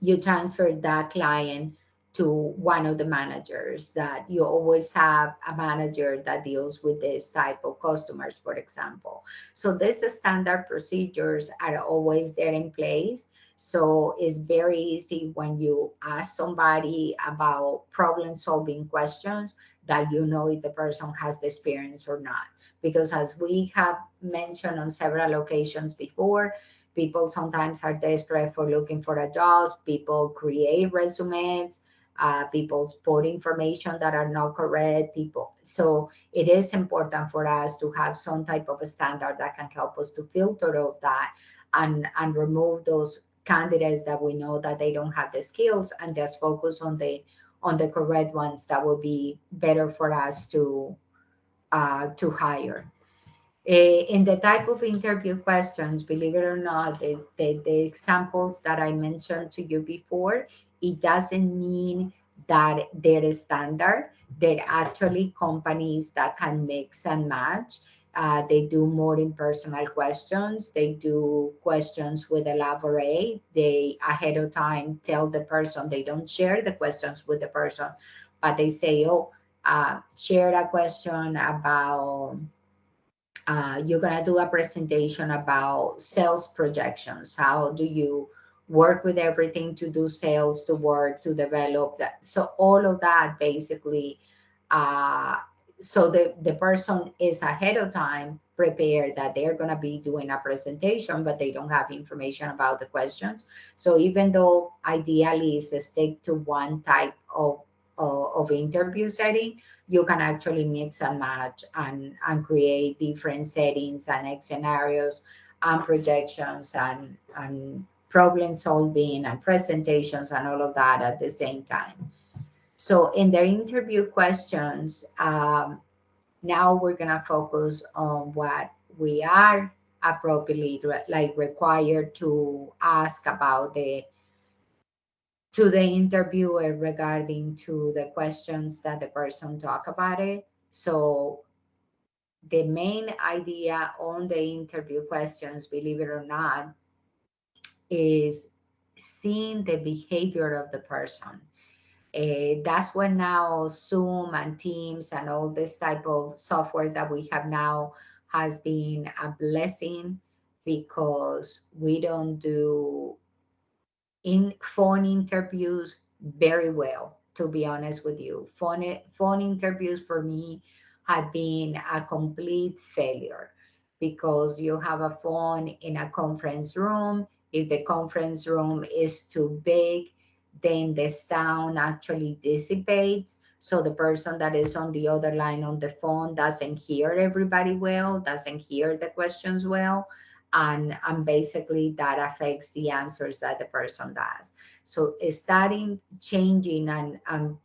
that client to one of the managers. That you always have a manager that deals with this type of customers, for example. So these standard procedures are always there in place. So it's very easy when you ask somebody about problem solving questions that you know if the person has the experience or not. Because as we have mentioned on several occasions before, people sometimes are desperate for looking for a job. People create resumes. People put information that are not correct. So it is important for us to have some type of a standard that can help us to filter out that and remove those candidates that we know that they don't have the skills, and just focus on the correct ones that will be better for us to hire. In the type of interview questions, believe it or not, the examples that I mentioned to you before, it doesn't mean that they're standard. They're actually companies that can mix and match. They do more impersonal questions. They do questions with elaborate. They ahead of time tell the person, they don't share the questions with the person, but they say, oh, share a question about you're going to do a presentation about sales projections. How do you work with everything to do sales, to work, to develop that? So all of that basically, uh, so the person is ahead of time prepared that they're going to be doing a presentation, but they don't have information about the questions. So even though ideally is to stick to one type of interview setting, you can actually mix and match and create different settings and scenarios and projections and problem solving and presentations and all of that at the same time. So in the interview questions, now we're going to focus on what we are appropriately like required to ask about the to the interviewer regarding to the questions that the person talk about it. So the main idea on the interview questions, believe it or not, is seeing the behavior of the person. That's when now Zoom and Teams and all this type of software that we have now has been a blessing, because we don't do in phone interviews very well, to be honest with you. Phone interviews for me have been a complete failure, because you have a phone in a conference room. If the conference room is too big, then the sound actually dissipates, so the person that is on the other line on the phone doesn't hear everybody well, doesn't hear the questions well. and basically that affects the answers that the person does. So starting changing and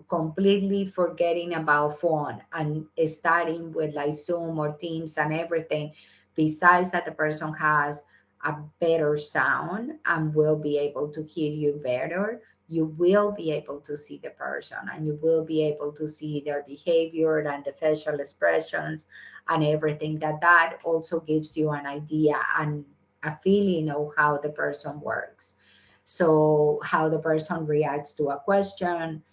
completely forgetting about phone and starting with like Zoom or Teams and everything, besides that the person has a better sound and will be able to hear you better, you will be able to see the person and you will be able to see their behavior and the facial expressions and everything. That also gives you an idea and a feeling of how the person works. So how the person reacts to a question,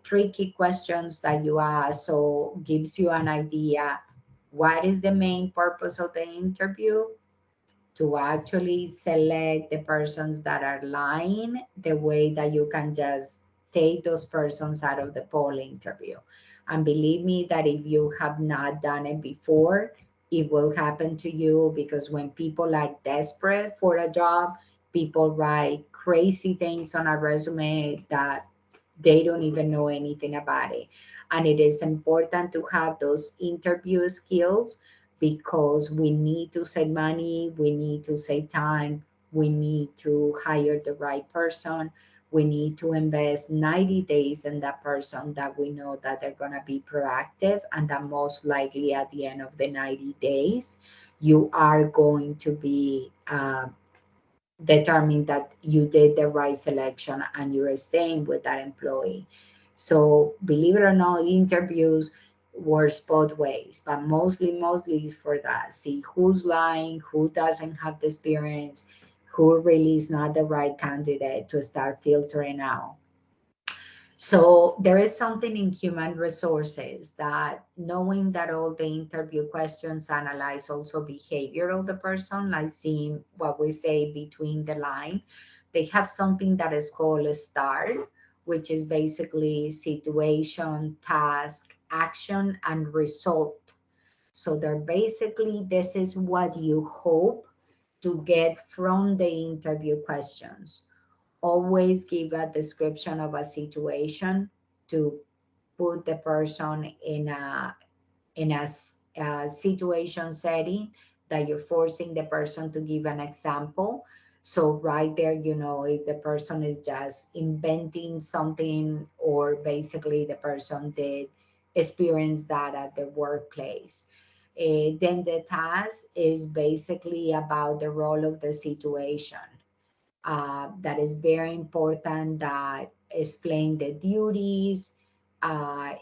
tricky questions that you ask, so gives you an idea what is the main purpose of the interview, to actually select the persons that are lying, the way that you can just take those persons out of the poll interview. And believe me that if you have not done it before, it will happen to you, because when people are desperate for a job, people write crazy things on a resume that they don't even know anything about it. And it is important to have those interview skills, because we need to save money, we need to save time, we need to hire the right person, we need to invest 90 days in that person that we know that they're going to be proactive, and that most likely at the end of the 90 days you are going to be determine that you did the right selection and you're staying with that employee. So believe it or not, interviews works both ways, but mostly is for that. See who's lying, who doesn't have the experience, who really is not the right candidate to start filtering out. So there is something in human resources that knowing that all the interview questions analyze also behavior of the person, like seeing what we say between the line. They have something that is called a STAR, which is basically situation, task, action, and result. So they're basically, this is what you hope to get from the interview questions. Always give a description of a situation to put the person in a situation setting that you're forcing the person to give an example. So right there, if the person is just inventing something, or basically the person did experience that at the workplace. Then the task is basically about the role of the situation. That is very important, that explain the duties,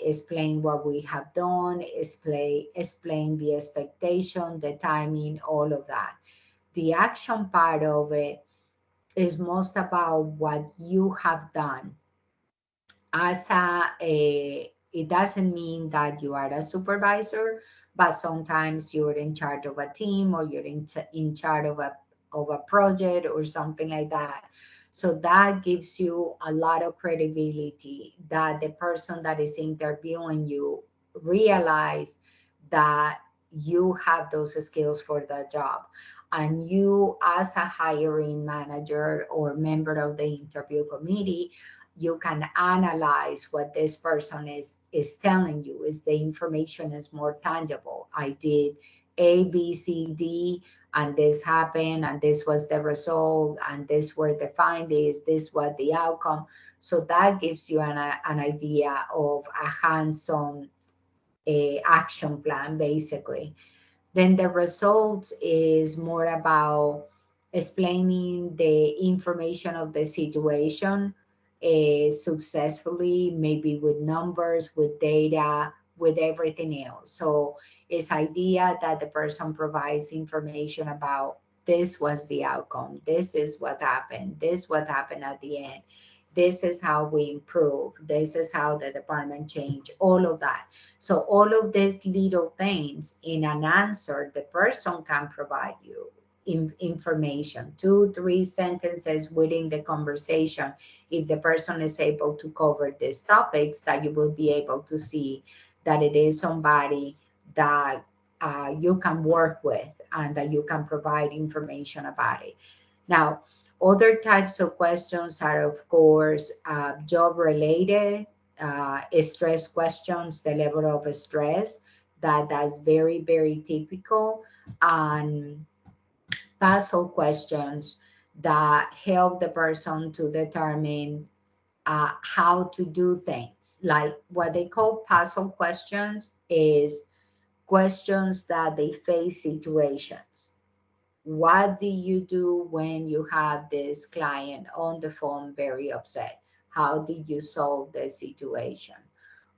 explain what we have done, explain the expectation, the timing, all of that. The action part of it is most about what you have done as it doesn't mean that you are a supervisor, but sometimes you're in charge of a team, or you're in charge of a project or something like that. So that gives you a lot of credibility, that the person that is interviewing you realize that you have those skills for the job. And you, as a hiring manager or member of the interview committee, you can analyze what this person is telling you. Is the information is more tangible? I did A, B, C, D, and this happened, and this was the result, and this were the findings, this was the outcome. So that gives you an idea of a hands-on action plan, basically. Then the results is more about explaining the information of the situation successfully, maybe with numbers, with data, with everything else. So it's idea that the person provides information about this was the outcome, this is what happened, this what happened at the end, this is how we improve, this is how the department changed, all of that. So all of these little things in an answer, the person can provide you information, 2, 3 sentences within the conversation. If the person is able to cover these topics, that you will be able to see that it is somebody that you can work with and that you can provide information about it. Now, other types of questions are, of course, job related, stress questions, the level of stress, that's very, very typical. And puzzle questions that help the person to determine how to do things. Like what they call puzzle questions is questions that they face situations. What do you do when you have this client on the phone very upset? How do you solve the situation?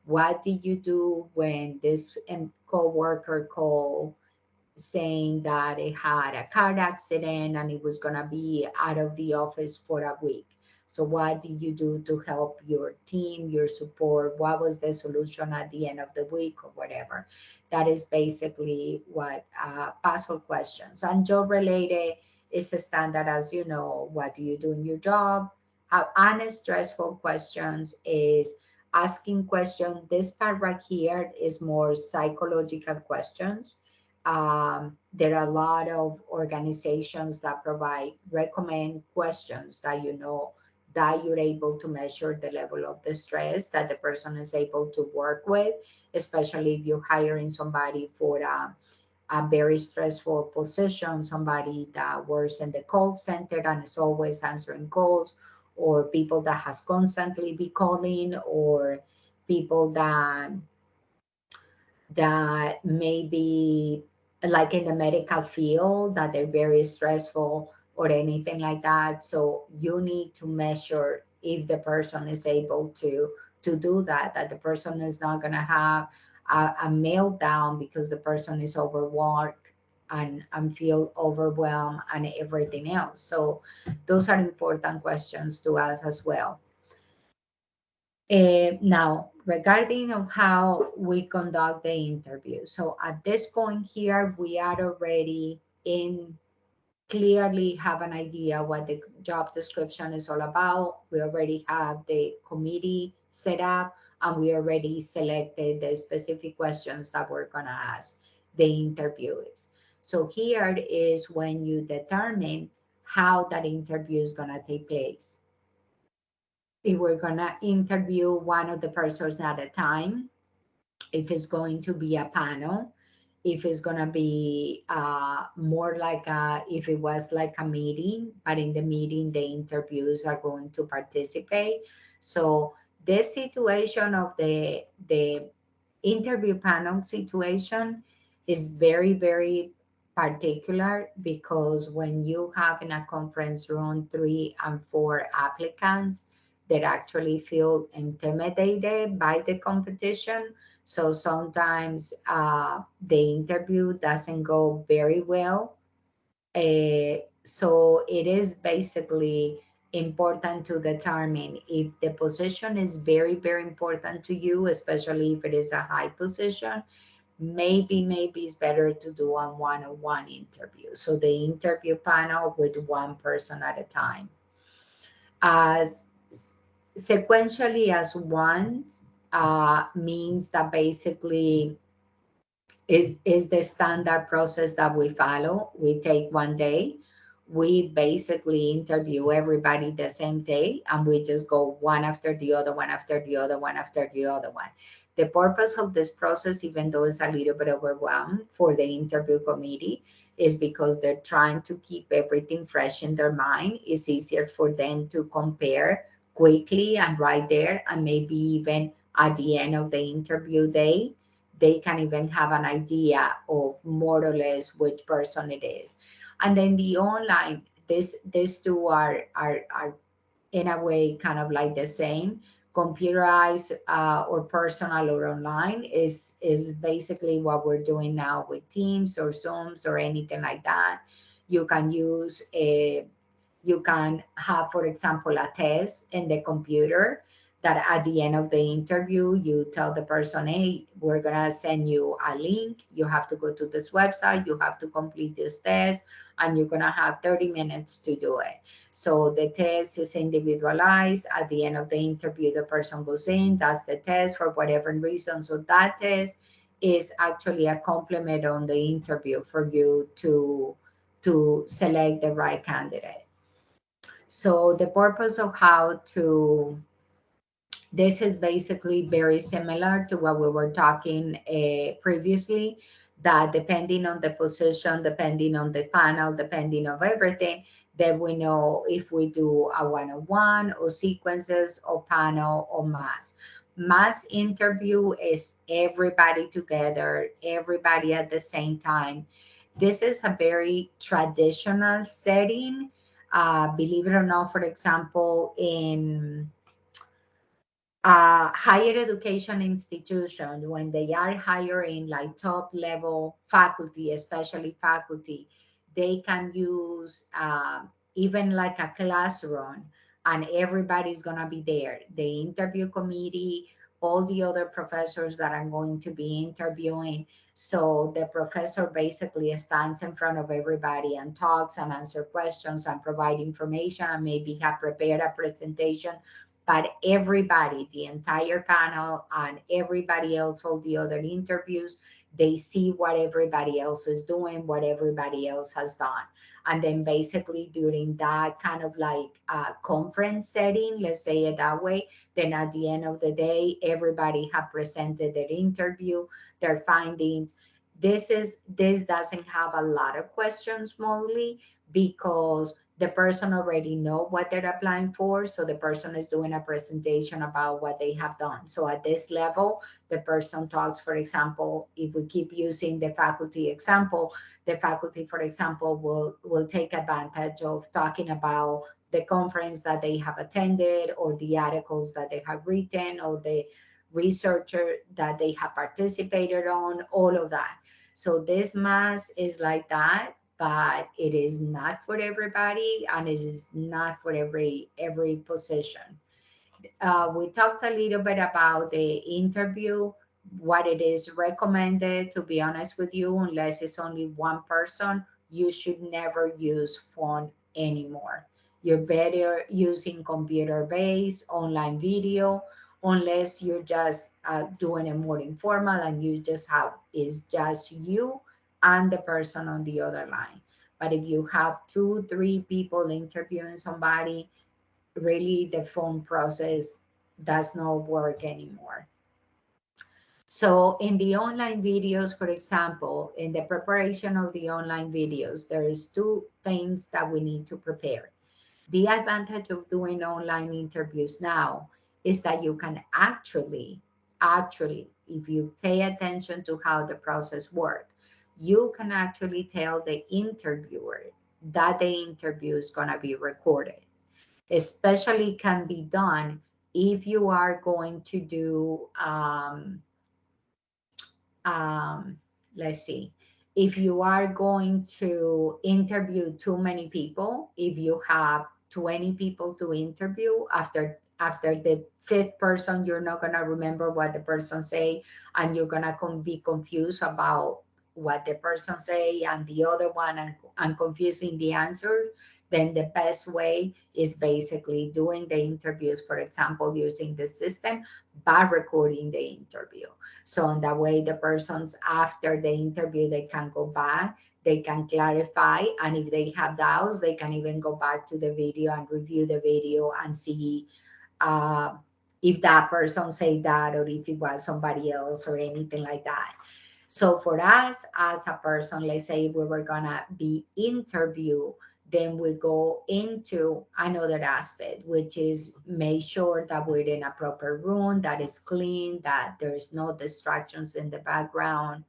What do you do when this co-worker call saying that it had a car accident and it was going to be out of the office for a week? So what did you do to help your team, your support? What was the solution at the end of the week or whatever? That is basically what puzzle questions. And job related is a standard, as you know. What do you do in your job? How honest, stressful questions is asking question. This part right here is more psychological questions. There are a lot of organizations that recommend questions that that you're able to measure the level of the stress that the person is able to work with, especially if you're hiring somebody for a very stressful position, somebody that works in the call center and is always answering calls, or people that has constantly be calling, or people that may be like in the medical field that they're very stressful or anything like that. So you need to measure if the person is able to do that the person is not going to have a meltdown because the person is overworked and feel overwhelmed and everything else. So those are important questions to ask as well. Now, regarding of how we conduct the interview. So at this point here, we are already in clearly have an idea what the job description is all about. We already have the committee set up and we already selected the specific questions that we're going to ask the interviewees. So here is when you determine how that interview is going to take place. If we're gonna interview one of the persons at a time, if it's going to be a panel, if it's gonna be more like if it was like a meeting, but in the meeting the interviews are going to participate. So this situation of the interview panel situation is very, very particular because when you have in a conference room 3 and 4 applicants that actually feel intimidated by the competition, so sometimes the interview doesn't go very well. So it is basically important to determine if the position is very, very important to you, especially if it is a high position. Maybe it's better to do a one-on-one interview. So the interview panel with one person at a time. As sequentially as one means that basically is the standard process that we follow. We take one day, we basically interview everybody the same day, and we just go one after the other, one after the other, one after the other one. The purpose of this process, even though it's a little bit overwhelmed for the interview committee, is because they're trying to keep everything fresh in their mind. It's easier for them to compare quickly and right there, and maybe even at the end of the interview day they can even have an idea of more or less which person it is. And then the online, these two are in a way kind of like the same. Computerized or personal or online is basically what we're doing now with Teams or Zooms or anything like that. You can use a you can have, for example, a test in the computer that at the end of the interview, you tell the person, hey, we're going to send you a link. You have to go to this website. You have to complete this test, and you're going to have 30 minutes to do it. So the test is individualized. At the end of the interview, the person goes in, does the test for whatever reason. So that test is actually a complement on the interview for you to select the right candidate. So the purpose of how to this is basically very similar to what we were talking previously. that depending on the position, depending on the panel, depending on everything, then we know if we do a one-on-one or sequences or panel or mass. Mass interview is everybody together, everybody at the same time. This is a very traditional setting. Believe it or not, for example, in higher education institution, when they are hiring like top level faculty, especially faculty, they can use even like a classroom, and everybody's gonna be there. The interview committee, all the other professors that are going to be interviewing. So the professor basically stands in front of everybody and talks and answer questions and provide information and maybe have prepared a presentation, but everybody, the entire panel and everybody else, all the other interviews, they see what everybody else is doing, what everybody else has done. And then basically during that kind of like conference setting, let's say it that way, then at the end of the day, everybody have presented their interview, their findings. This doesn't have a lot of questions, Molly, because the person already know what they're applying for, so the person is doing a presentation about what they have done. So at this level, the person talks, for example, if we keep using the faculty example, the faculty, for example, will take advantage of talking about the conference that they have attended or the articles that they have written or the researcher that they have participated on, all of that. So this mass is like that, but it is not for everybody and it is not for every position. We talked a little bit about the interview, what it is recommended. To be honest with you, unless it's only one person, you should never use phone anymore. You're better using computer-based online video, unless you're just doing it more informal and you just have is just you and the person on the other line. But if you have two, three people interviewing somebody, really the phone process does not work anymore. So in the online videos, for example, in the preparation of the online videos, there is two things that we need to prepare. The advantage of doing online interviews now is that you can actually, if you pay attention to how the process works, you can actually tell the interviewer that the interview is going to be recorded. Especially can be done if you are going to do um, let's see, if you are going to interview too many people, if you have 20 people to interview, after the fifth person, you're not going to remember what the person say, and you're going to be confused about what the person say and the other one, and confusing the answer. Then the best way is basically doing the interviews, for example, using the system by recording the interview. So in that way, the persons after the interview, they can go back, they can clarify, and if they have doubts, they can even go back to the video and review the video and see uh, if that person said that or if it was somebody else or anything like that. So for us as a person, let's say we were gonna be interviewed, then we go into another aspect, which is make sure that we're in a proper room, that is clean, that there's no distractions in the background.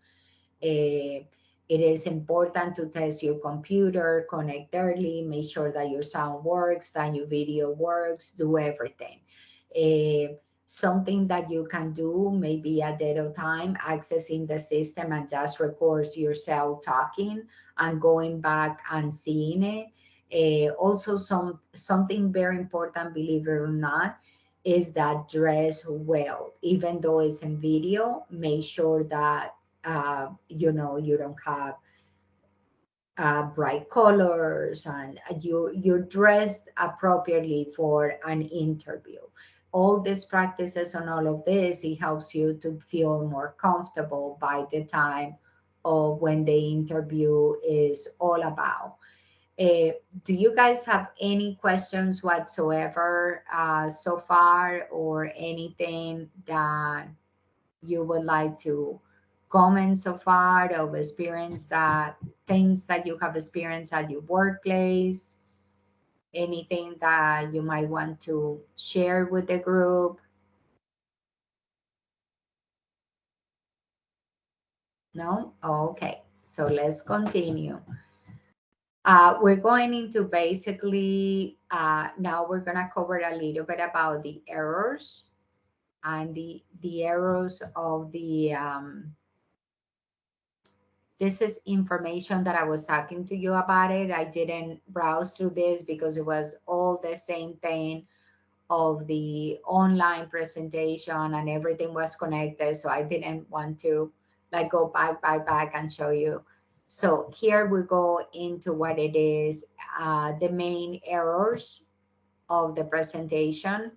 Eh, it is important to test your computer, connect early, make sure that your sound works, that your video works, do everything. Eh, Something that you can do maybe at dead of time, accessing the system and just records yourself talking and going back and seeing it. Also, something very important, believe it or not, is that dress well. Even though it's in video, make sure that you don't have bright colors, and you're dressed appropriately for an interview. All these practices and all of this, it helps you to feel more comfortable by the time of when the interview is all about. uh, do you guys have any questions whatsoever so far, or anything that you would like to comments so far of experience, that things that you have experienced at your workplace, anything that you might want to share with the group? No? Okay, so let's continue. We're going into basically, now we're going to cover a little bit about the errors and the errors of the, this is information that I was talking to you about it. I didn't browse through this because it was all the same thing of the online presentation and everything was connected. So I didn't want to like go back and show you. So here we go into what it is, the main errors of the presentation.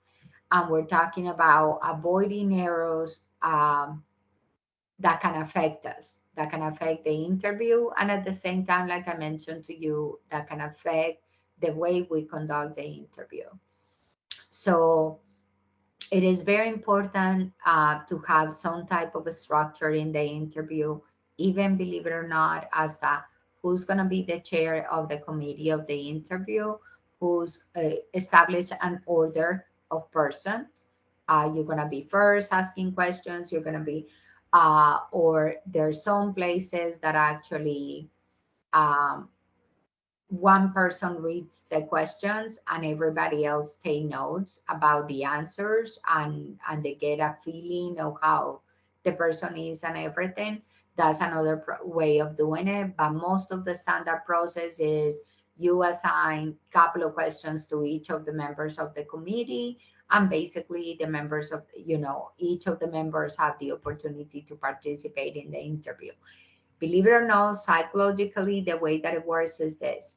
And we're talking about avoiding errors that can affect us, that can affect the interview. And at the same time, like I mentioned to you, that can affect the way we conduct the interview. So it is very important to have some type of a structure in the interview, even believe it or not, as that who's going to be the chair of the committee of the interview, who's established an order of persons. You're going to be first asking questions, you're going to be, or there's some places that actually um, one person reads the questions and everybody else take notes about the answers, and they get a feeling of how the person is and everything. That's another way of doing it, but most of the standard process is you assign a couple of questions to each of the members of the committee, and basically the members of, each of the members have the opportunity to participate in the interview. Believe it or not, psychologically, the way that it works is this: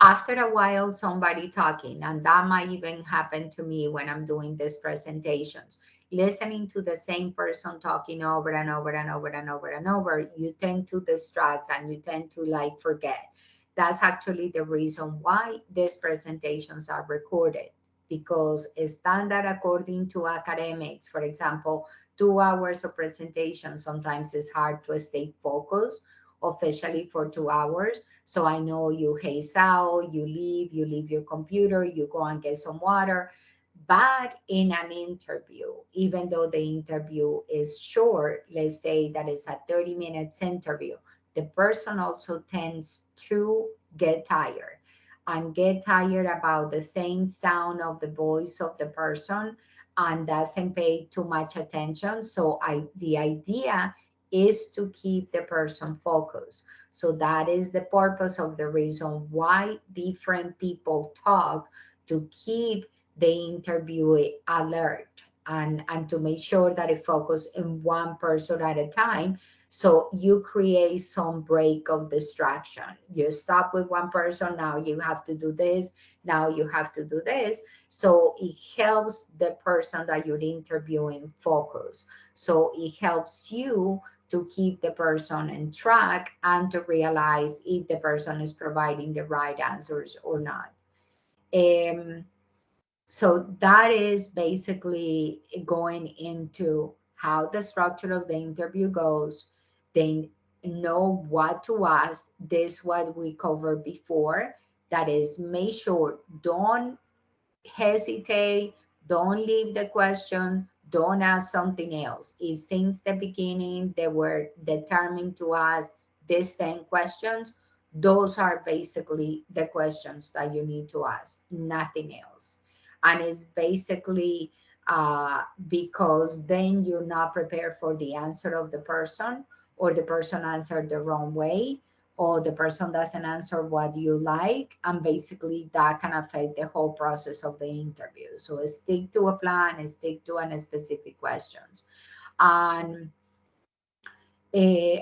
after a while somebody talking, and that might even happen to me when I'm doing these presentations, listening to the same person talking over and over and over and over and over, you tend to distract and you tend to like forget. That's actually the reason why these presentations are recorded, because standard according to academics, for example, 2 hours of presentation, sometimes it's hard to stay focused officially for 2 hours. So I know you haze out, you leave your computer, you go and get some water. But in an interview, even though the interview is short, let's say that it's a 30 minutes interview, the person also tends to get tired and get tired about the same sound of the voice of the person and doesn't pay too much attention. So the idea is to keep the person focused. So that is the purpose of the reason why different people talk, to keep the interviewee alert, and to make sure that it focuses in one person at a time. So you create some break of distraction. You stop with one person, now you have to do this, now you have to do this. So it helps the person that you're interviewing focus. So it helps you to keep the person in track and to realize if the person is providing the right answers or not. Um, so that is basically going into how the structure of the interview goes. They know what to ask. This what we covered before. That is, make sure don't hesitate, don't leave the question, don't ask something else. If since the beginning they were determined to ask these 10 questions, those are basically the questions that you need to ask, nothing else. And it's basically because then you're not prepared for the answer of the person, or the person answered the wrong way, or the person doesn't answer what you like, and basically that can affect the whole process of the interview. So stick to a plan and stick to an specific questions, and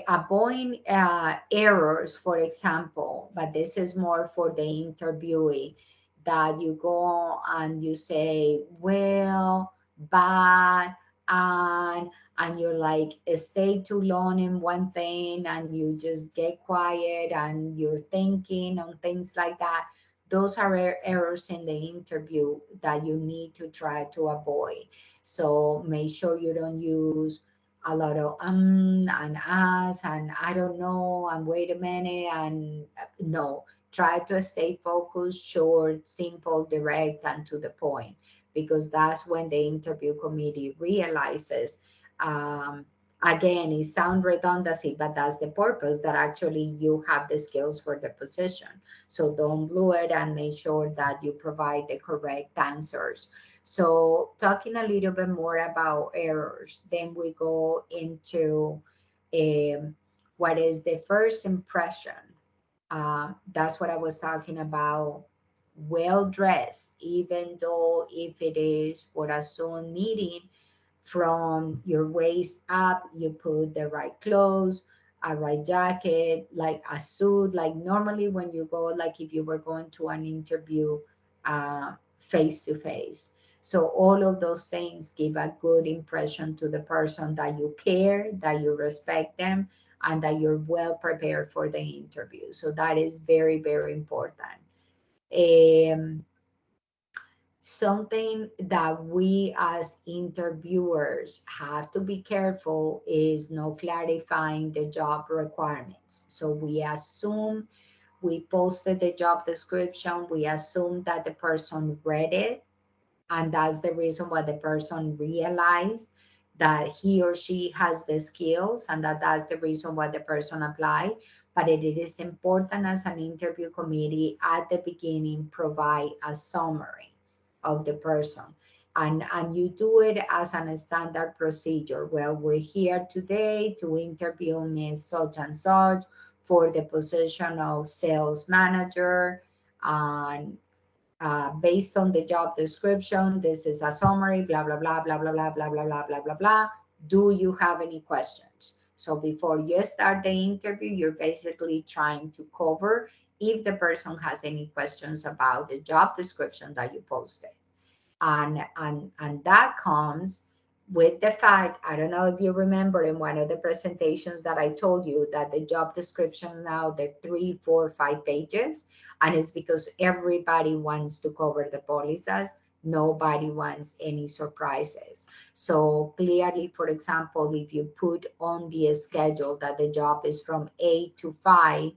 avoid errors, for example, but this is more for the interviewee, that you go and you say, well, but, and you're like, stay too long in one thing, and you just get quiet and you're thinking on things like that. Those are errors in the interview that you need to try to avoid. So make sure you don't use a lot of and us and I don't know and wait a minute and no. Try to stay focused, short, simple, direct, and to the point, because that's when the interview committee realizes. Um, Again, it sounds redundancy, but that's the purpose, that actually you have the skills for the position. So don't blow it and make sure that you provide the correct answers. So talking a little bit more about errors, then we go into um, what is the first impression. That's what I was talking about. Well dressed, even though if it is for a Zoom meeting, from your waist up, you put the right clothes, a right jacket, like a suit, like normally when you go, like if you were going to an interview face to face. So all of those things give a good impression to the person that you care, that you respect them, and that you're well prepared for the interview. So that is very, very important. Um, Something that we as interviewers have to be careful is not clarifying the job requirements. So we assume, we posted the job description, we assume that the person read it, and that's the reason why the person realized that he or she has the skills, and that's the reason why the person applied. But it is important as an interview committee at the beginning provide a summary of the person, and you do it as a standard procedure. Well, we're here today to interview Miss such and such for the position of sales manager, and based on the job description, this is a summary, blah, blah, blah, blah, blah, blah, blah, blah, blah, blah, blah, blah. Do you have any questions? So before you start the interview, you're basically trying to cover if the person has any questions about the job description that you posted. And that comes with the fact, I don't know if you remember in one of the presentations that I told you that the job description now, they're 3, 4, 5 pages, and it's because everybody wants to cover the policies. Nobody wants any surprises. So clearly, for example, if you put on the schedule that the job is from 8 to 5,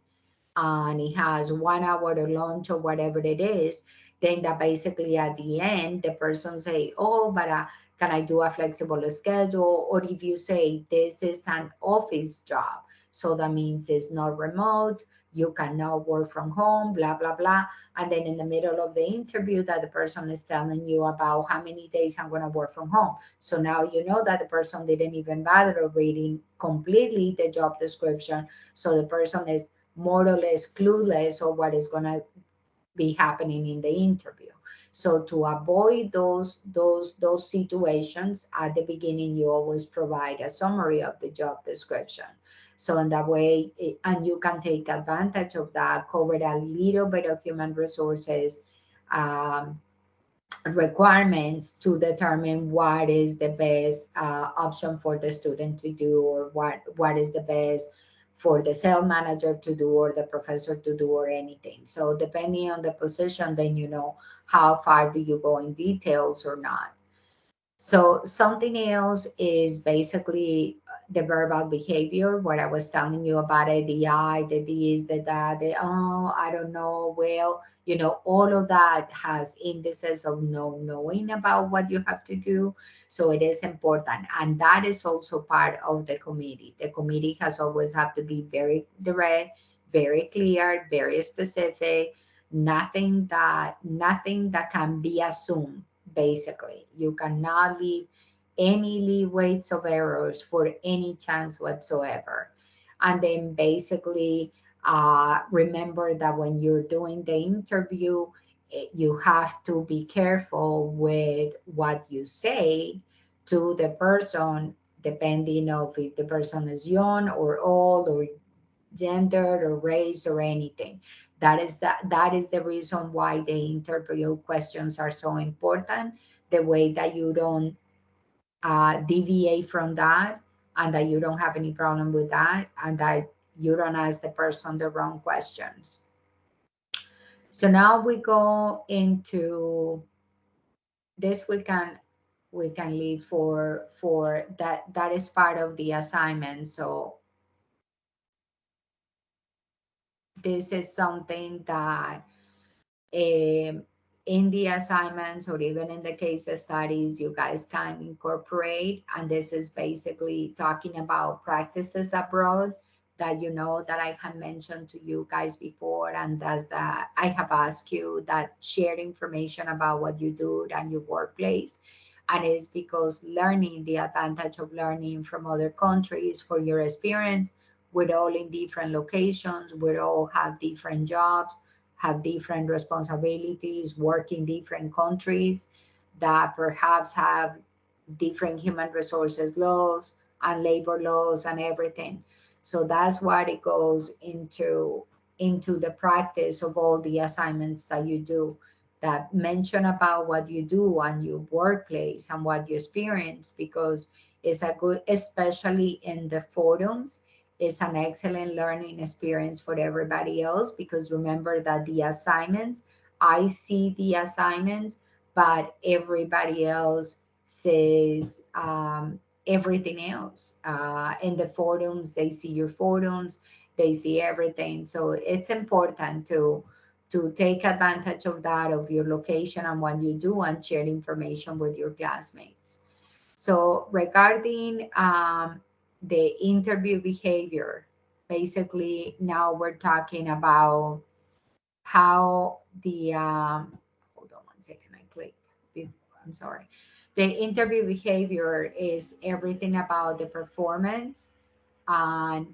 and it has 1 hour to lunch or whatever it is, then that basically at the end the person say, oh, but can I do a flexible schedule? Or if you say this is an office job, so that means it's not remote, you cannot work from home, blah blah blah. And then in the middle of the interview that the person is telling you about how many days I'm going to work from home, so now you know that the person didn't even bother reading completely the job description. So the person is more or less clueless of what is going to be happening in the interview. So to avoid those situations at the beginning, you always provide a summary of the job description. So in that way, and you can take advantage of that, cover a little bit of human resources um, requirements to determine what is the best option for the student to do, or what is the best for the sales manager to do, or the professor to do, or anything. So depending on the position, then you know how far do you go in details or not. So something else is basically the verbal behavior, what I was telling you about it, the I, the this, the that, the oh, I don't know, well, all of that has indices of no knowing about what you have to do. So it is important. And that is also part of the committee. The committee has always have to be very direct, very clear, very specific, nothing that can be assumed. Basically, you cannot leave any leeways of errors for any chance whatsoever. And then basically, remember that when you're doing the interview, you have to be careful with what you say to the person, depending of if the person is young or old, or gender or race or anything. That is the reason why the interview questions are so important. The way that you don't deviate from that, and that you don't have any problem with that, and that you don't ask the person the wrong questions. So now we go into this. We can. we can leave for that. That is part of the assignment. So this is something that um, in the assignments or even in the case studies you guys can incorporate. And this is basically talking about practices abroad that you know that I have mentioned to you guys before, and that's that I have asked you that share information about what you do and your workplace. And it's because learning, the advantage of learning from other countries for your experience, we're all in different locations, we all have different jobs, have different responsibilities, work in different countries that perhaps have different human resources laws and labor laws and everything. So that's what it goes into the practice of all the assignments that you do, that mention about what you do and your workplace and what you experience, because it's a good, especially in the forums, it's an excellent learning experience for everybody else. Because remember that the assignments, I see the assignments, but everybody else says everything else. In the forums, they see your forums, they see everything. So it's important to take advantage of that, of your location and what you do, and share information with your classmates. So regarding the interview behavior, basically now we're talking about how the hold on one second, I clicked. I'm sorry. The interview behavior is everything about the performance, and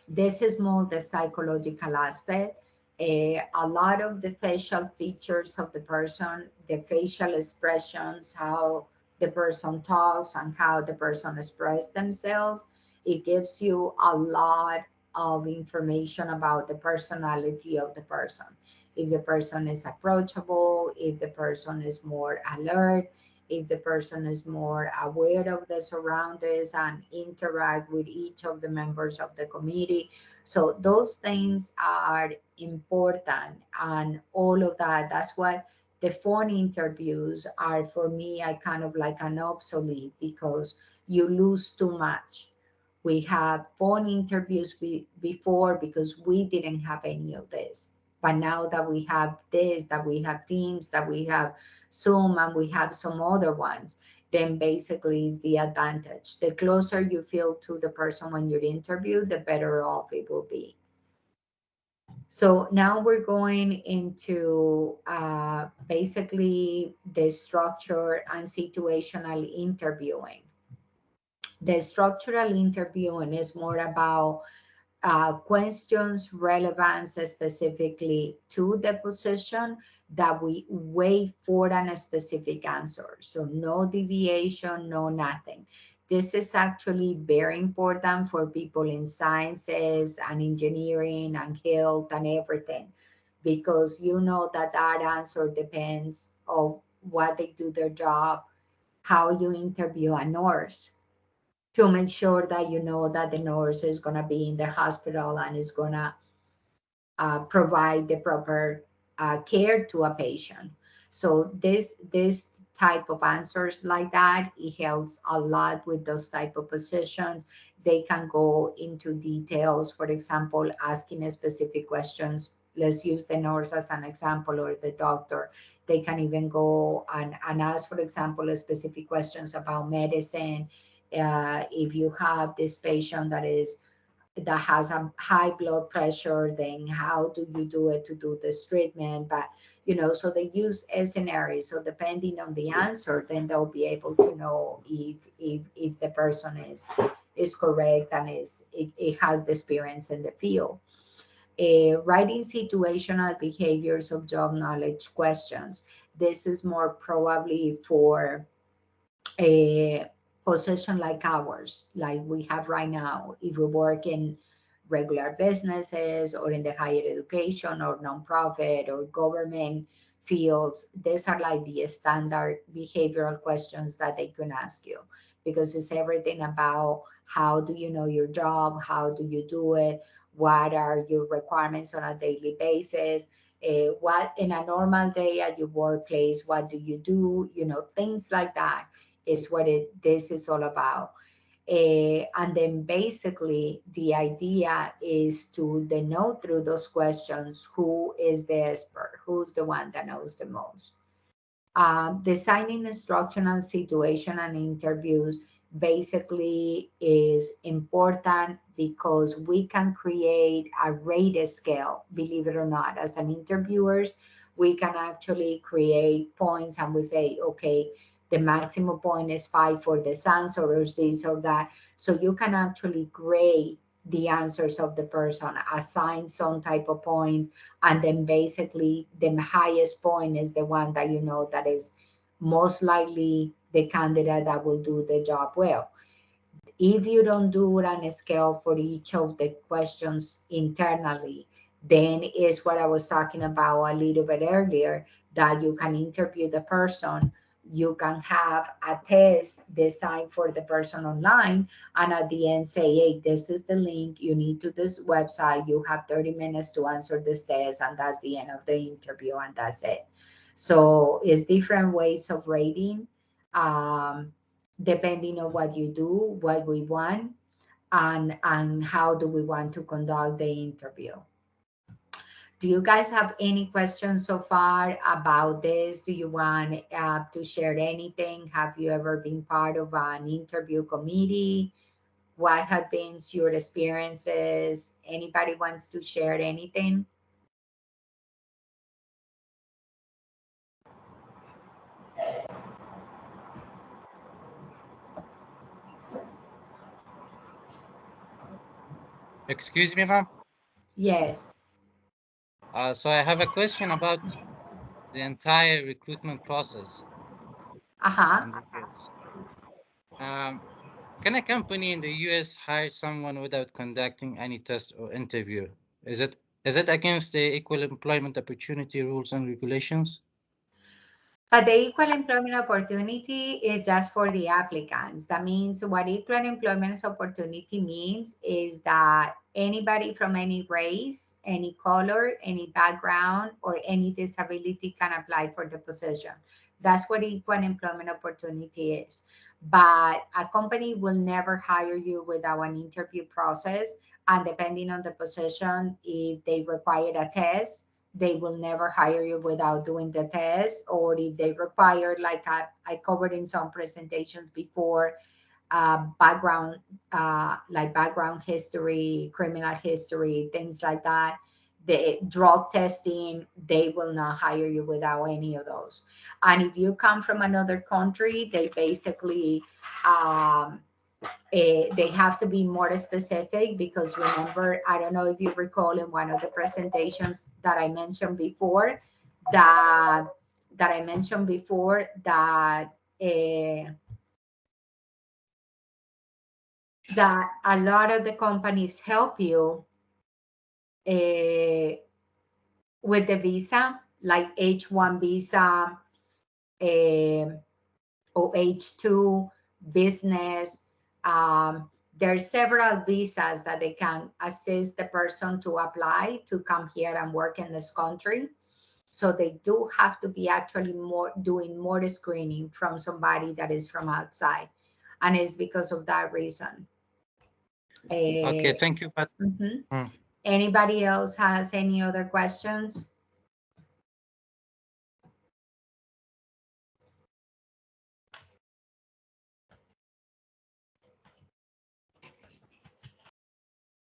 this is more the psychological aspect. A lot of the facial features of the person, the facial expressions, how the person talks and how the person expresses themselves, it gives you a lot of information about the personality of the person. If the person is approachable, if the person is more alert, if the person is more aware of the surroundings and interact with each of the members of the committee. So those things are important, and all of that. That's what the phone interviews are for me. I kind of like an obsolete, because you lose too much. We had phone interviews before because we didn't have any of this. But now that we have this, that we have Teams, that we have Zoom, and we have some other ones, then basically is the advantage. The closer you feel to the person when you're interviewed, the better off it will be. So now we're going into basically the structure and situational interviewing. The structural interviewing is more about questions relevant specifically to the position, that we wait for a specific answer. So no deviation, no nothing. This is actually very important for people in sciences and engineering and health and everything, because you know that that answer depends of what they do their job, how you interview a nurse, to make sure that you know that the nurse is going to be in the hospital and is going to provide the proper care to a patient. So this type of answers like that, it helps a lot with those type of positions. They can go into details, for example, asking specific questions. Let's use the nurse as an example, or the doctor. They can even go and ask, for example, specific questions about medicine. If you have this patient that has a high blood pressure, then how do you do it to do this treatment? But so they use a scenario. So depending on the answer, then they'll be able to know if the person is correct and it has the experience in the field. Writing situational behaviors of job knowledge questions. This is more probably for a position like ours, like we have right now. If we work in regular businesses or in the higher education or nonprofit or government fields, these are like the standard behavioral questions that they can ask you, because it's everything about how do you know your job, how do you do it, what are your requirements on a daily basis, what in a normal day at your workplace, what do you do? Things like that is what this is all about. And then basically the idea is to denote through those questions who is the expert, who's the one that knows the most. Designing instructional situation and interviews basically is important because we can create a rate scale, believe it or not. As an interviewers, we can actually create points and we say, okay, the maximum point is 5 for this answer or this or that. So you can actually grade the answers of the person, assign some type of points, and then basically the highest point is the one that that is most likely the candidate that will do the job well. If you don't do it on a scale for each of the questions internally, then is what I was talking about a little bit earlier, that you can interview the person, you can have a test designed for the person online, and at the end say, hey, this is the link, you need to this website, you have 30 minutes to answer this test, and that's the end of the interview, and that's it. So it's different ways of rating. Depending on what you do, what we want, and how do we want to conduct the interview. Do you guys have any questions so far about this? Do you want to share anything? Have you ever been part of an interview committee? What have been your experiences? Anybody wants to share anything? Excuse me, ma'am. Yes. So I have a question about the entire recruitment process Uh-huh. in the US. Um, can a company in the US hire someone without conducting any test or interview? Is it against the equal employment opportunity rules and regulations? But the equal employment opportunity is just for the applicants. That means what equal employment opportunity means is that anybody from any race, any color, any background, or any disability can apply for the position. That's what equal employment opportunity is. But a company will never hire you without an interview process. And depending on the position, if they require a test, they will never hire you without doing the test, or if they require, like I covered in some presentations before, background, like background history, criminal history, things like that, the drug testing, they will not hire you without any of those. And if you come from another country, they basically they have to be more specific, because remember, I don't know if you recall in one of the presentations that I mentioned before, that uh, that a lot of the companies help you uh, with the visa, like H1 visa, uh, or H2 business. There are several visas that they can assist the person to apply to come here and work in this country. So they do have to be actually doing more screening from somebody that is from outside. And it's because of that reason. Okay, Uh, thank you. But mhm. Hmm. Anybody else has any other questions?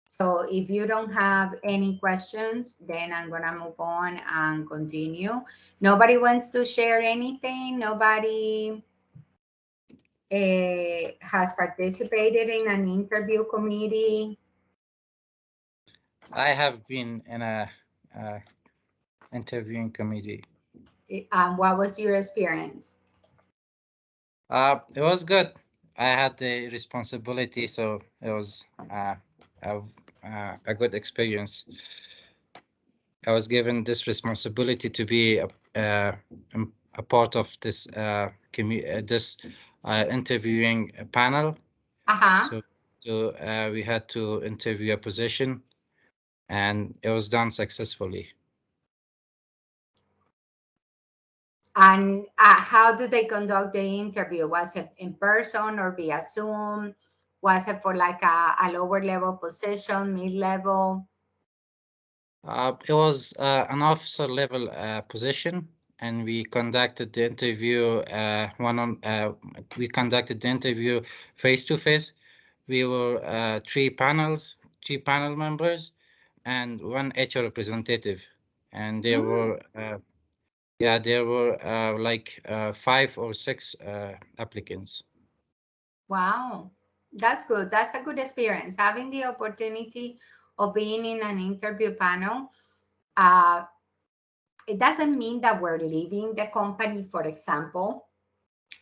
So if you don't have any questions, then I'm gonna move on and continue. Nobody wants to share anything. Nobody has participated in an interview committee. I have been in a interviewing committee. What was your experience? It was good. I had the responsibility, so it was a, a good experience. I was given this responsibility to be a part of this interviewing panel. Uh-huh. So we had to interview a position, and it was done successfully. And how do they conduct the interview? Was it in person or via Zoom? Was it for like a lower level position, mid level? It was an officer level position, and we conducted the interview we conducted the interview face to face. We were three panel members, and one HR representative, and there were like 5 or 6 applicants. Wow, that's good. That's a good experience. Having the opportunity of being in an interview panel, uh, it doesn't mean that we're leaving the company, for example,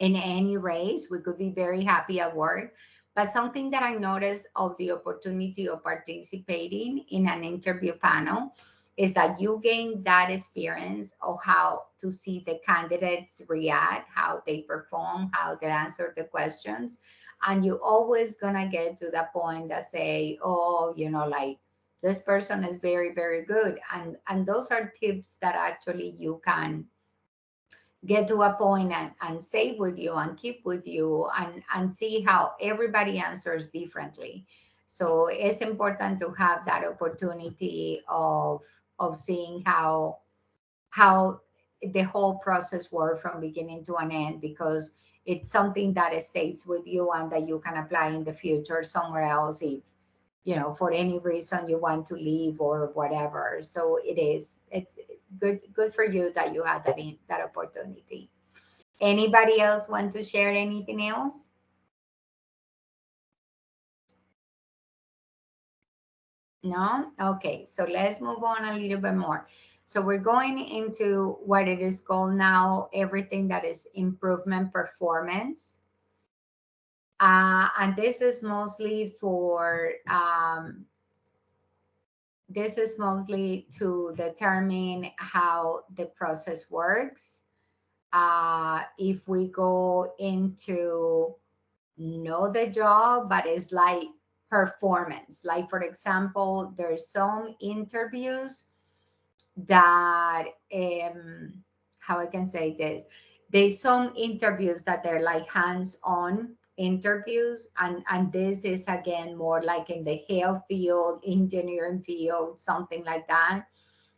in any race. We could be very happy at work. But something that I noticed of the opportunity of participating in an interview panel is that you gain that experience of how to see the candidates react, how they perform, how they answer the questions. And you always gonna get to the point that say, oh, like this person is very, very good. And those are tips that actually you can get to a point and save with you and keep with you and see how everybody answers differently. So it's important to have that opportunity of seeing how the whole process works from beginning to an end, because it's something that stays with you and that you can apply in the future somewhere else if for any reason you want to leave or whatever. So it's good for you that you had that opportunity. Anybody else want to share anything else? No? Okay, so let's move on a little bit more. So we're going into what it is called now, everything that is improvement performance. And this is mostly to determine how the process works. If we go into know the job, but it's like performance. Like, for example, there's some interviews that, how I can say this, there's some interviews that they're like hands-on interviews, and this is again more like in the health field, engineering field, something like that.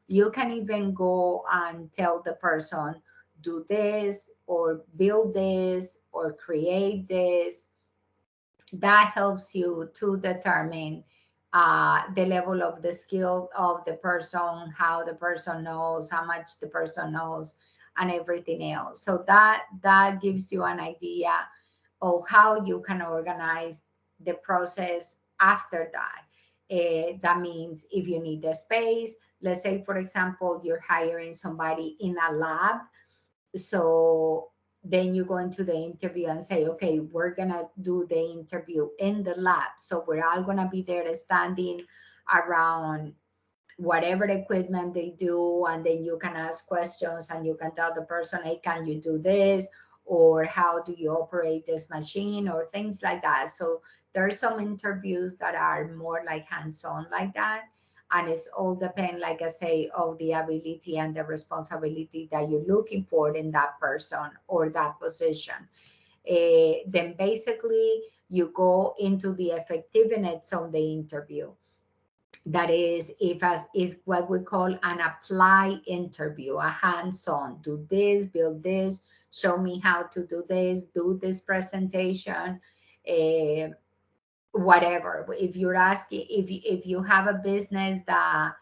You can even go and tell the person, do this or build this or create this. That helps you to determine the level of the skill of the person, how the person knows, how much the person knows, and everything else. So that gives you an idea of how you can organize the process after that. That means if you need the space, let's say, for example, you're hiring somebody in a lab, so then you go into the interview and say, okay, we're gonna do the interview in the lab, so we're all gonna be there standing around whatever equipment they do, and then you can ask questions and you can tell the person, hey, can you do this, or how do you operate this machine, or things like that. So there are some interviews that are more like hands-on like that, and it's all depend, like I say, of the ability and the responsibility that you're looking for in that person or that position. Then basically you go into the effectiveness of the interview. That is, if what we call an apply interview, a hands-on, do this, build this, show me how to do this, do this presentation, uh, whatever. If you're asking, if you have a business that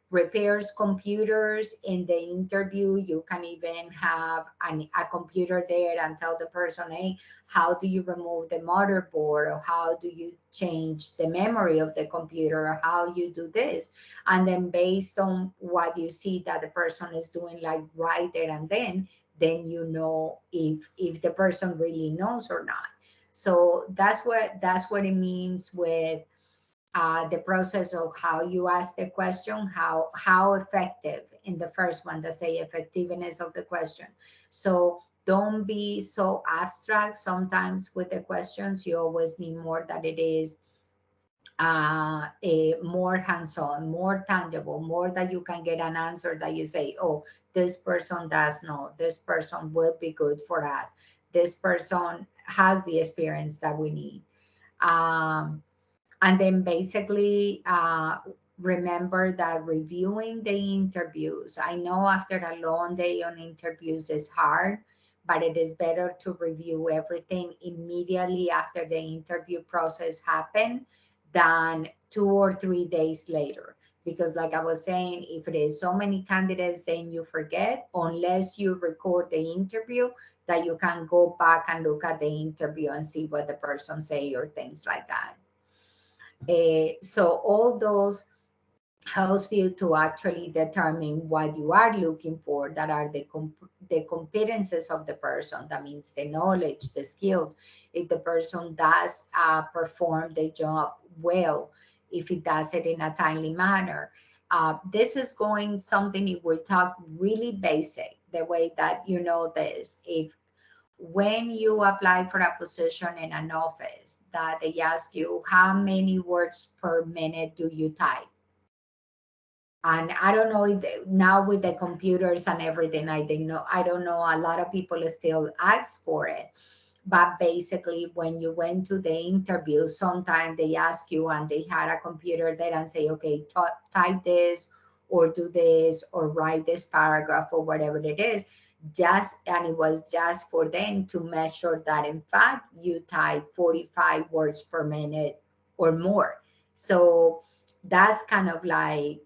repairs computers, in the interview you can even have a computer there and tell the person, hey, how do you remove the motherboard, or how do you change the memory of the computer, or how you do this. And then based on what you see that the person is doing, like right there and then you know if the person really knows or not. So that's what it means with the process of how you ask the question, how effective in the first one, to say effectiveness of the question. So don't be so abstract. Sometimes with the questions, you always need more that it is more hands-on, more tangible, more that you can get an answer that you say, oh, this person does know, this person will be good for us, this person has the experience that we need. um, and then basically remember that reviewing the interviews, I know after a long day on interviews is hard, but it is better to review everything immediately after the interview process happened than 2 or 3 days later, because like I was saying, if it is so many candidates, then you forget, unless you record the interview, that you can go back and look at the interview and see what the person say or things like that. So all those helps you to actually determine what you are looking for, that are the competences of the person. That means the knowledge, the skills, if the person does perform the job well, if it does it in a timely manner. This is going something, if we talk really basic, the way that you know this, if when you apply for a position in an office, that they ask you how many words per minute do you type. And I don't know if now with the computers and everything, I don't know, a lot of people still ask for it. But basically, when you went to the interview, sometimes they ask you and they had a computer there and say, okay, type this or do this or write this paragraph or whatever it is. Just, and it was just for them to measure that in fact you type 45 words per minute or more. So that's kind of like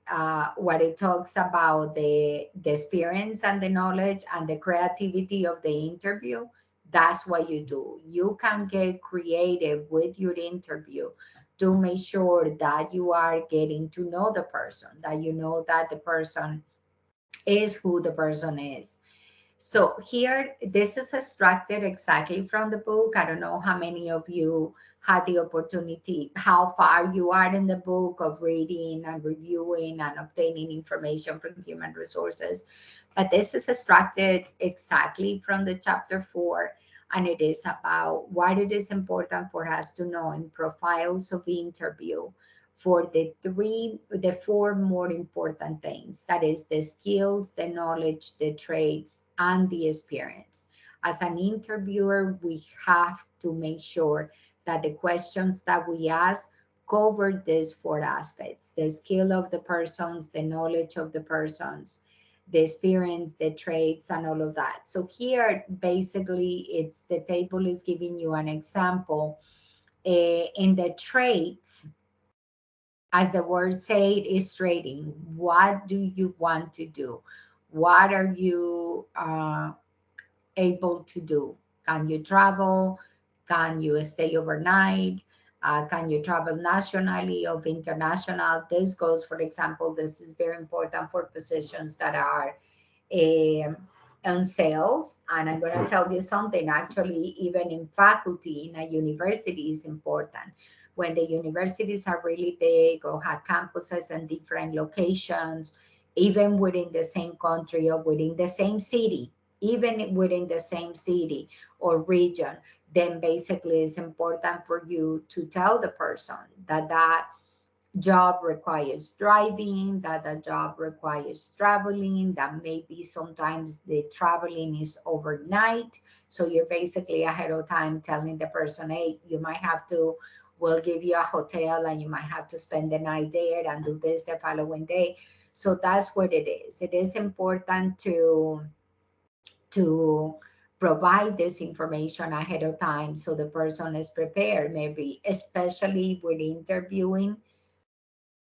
what it talks about, the experience and the knowledge and the creativity of the interview. That's what you do. You can get creative with your interview to make sure that you are getting to know the person, that you know that the person is who the person is. So here, this is extracted exactly from the book. I don't know how many of you had the opportunity, how far you are in the book of reading and reviewing and obtaining information from human resources. But this is extracted exactly from the chapter 4, and it is about what it is important for us to know in profiles of interview for the four more important things, that is the skills, the knowledge, the traits, and the experience. As an interviewer, we have to make sure that the questions that we ask cover these four aspects: the skill of the persons, the knowledge of the persons, the experience, the traits, and all of that. So here basically it's the table is giving you an example. In the traits, as the word say, it is trading. What do you want to do? What are you able to do? Can you travel? Can you stay overnight? Can you travel nationally or international? This goes, for example, this is very important for positions that are um, on sales. And I'm going to tell you something, actually, even in faculty in a university is important. When the universities are really big or have campuses in different locations, even within the same country or within the same city, even within the same city or region, then basically it's important for you to tell the person that that job requires driving, that the job requires traveling, that maybe sometimes the traveling is overnight. So you're basically ahead of time telling the person, hey, you might have to, we'll give you a hotel and you might have to spend the night there and do this the following day. So that's what it is. It is important to provide this information ahead of time so the person is prepared, maybe especially with interviewing.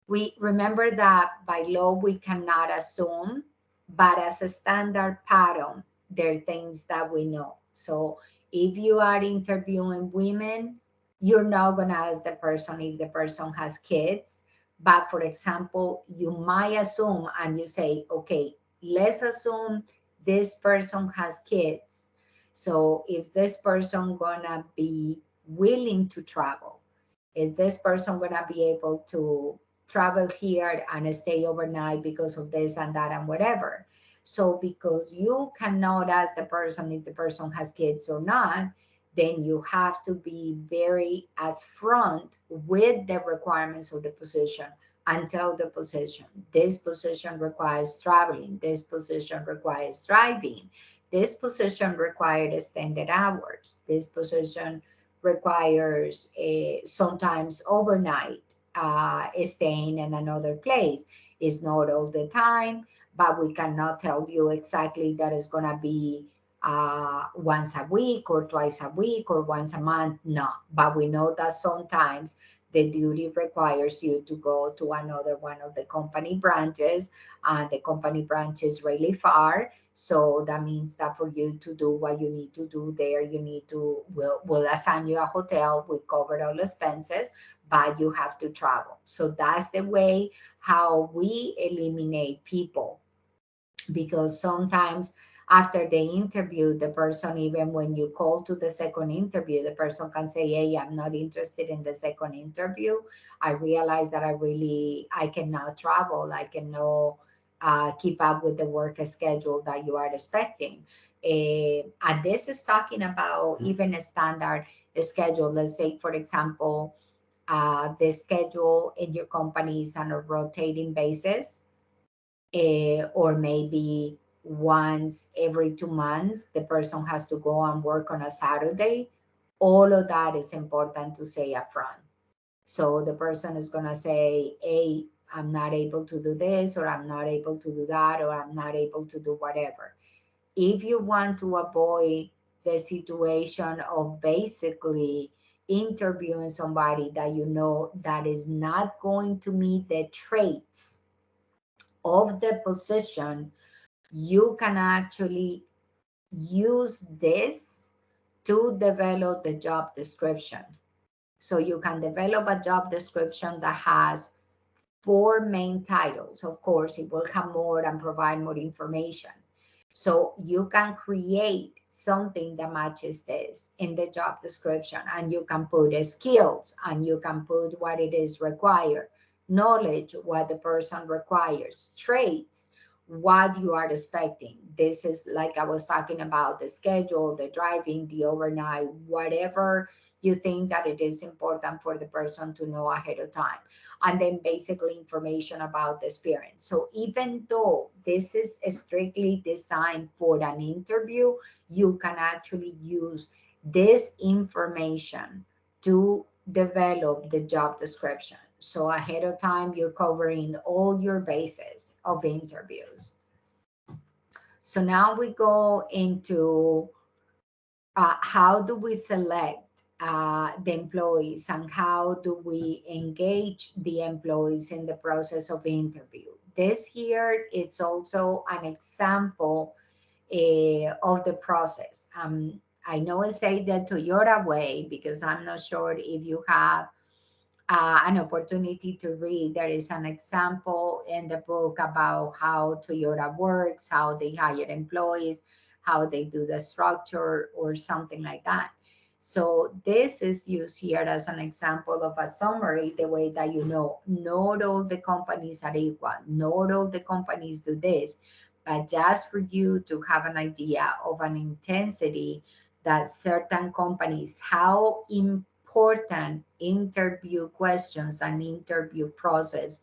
We remember that by law we cannot assume, but as a standard pattern, there are things that we know. So if you are interviewing women, you're not going to ask the person if the person has kids. But for example, you might assume and you say, okay, let's assume this person has kids. So if this person gonna be willing to travel, is this person gonna be able to travel here and stay overnight because of this and that and whatever? So because you cannot ask the person if the person has kids or not, then you have to be very upfront with the requirements of the position and tell the position, this position requires traveling, this position requires driving, this position requires extended hours, this position requires sometimes overnight staying in another place. It's not all the time, but we cannot tell you exactly that it's going to be once a week or twice a week or once a month. No, but we know that sometimes the duty requires you to go to another one of the company branches, and the company branch is really far. So that means that for you to do what you need to do there, you need to, we'll assign you a hotel, we cover all expenses, but you have to travel. So that's the way how we eliminate people, because sometimes after the interview, the person, even when you call to the second interview, the person can say, hey, I'm not interested in the second interview. I realize that I cannot travel, I cannot keep up with the work schedule that you are expecting. And this is talking about even a standard schedule. Let's say, for example, the schedule in your company is on a rotating basis, or maybe once every 2 months the person has to go and work on a Saturday. All of that is important to say upfront. So the person is going to say, hey, I'm not able to do this, or I'm not able to do that, or I'm not able to do whatever. If you want to avoid the situation of basically interviewing somebody that you know that is not going to meet the traits of the position, you can actually use this to develop the job description. So you can develop a job description that has four main titles. Of course, it will have more and provide more information. So you can create something that matches this in the job description, and you can put skills, and you can put what it is required, knowledge, what the person requires, traits, what you are expecting. This is like I was talking about, the schedule, the driving, the overnight, whatever you think that it is important for the person to know ahead of time, and then basically information about the experience. So even though this is strictly designed for an interview, you can actually use this information to develop the job description. So ahead of time, you're covering all your bases of interviews. So now we go into how do we select the employees, and how do we engage the employees in the process of interview. This here is also an example of the process. I know I say the Toyota way because I'm not sure if you have an opportunity to read. There is an example in the book about how Toyota works, how they hire employees, how they do the structure, or something like that. So this is used here as an example of a summary, the way that you know, not all the companies are equal, not all the companies do this, but just for you to have an idea of an intensity that certain companies, how important interview questions and interview process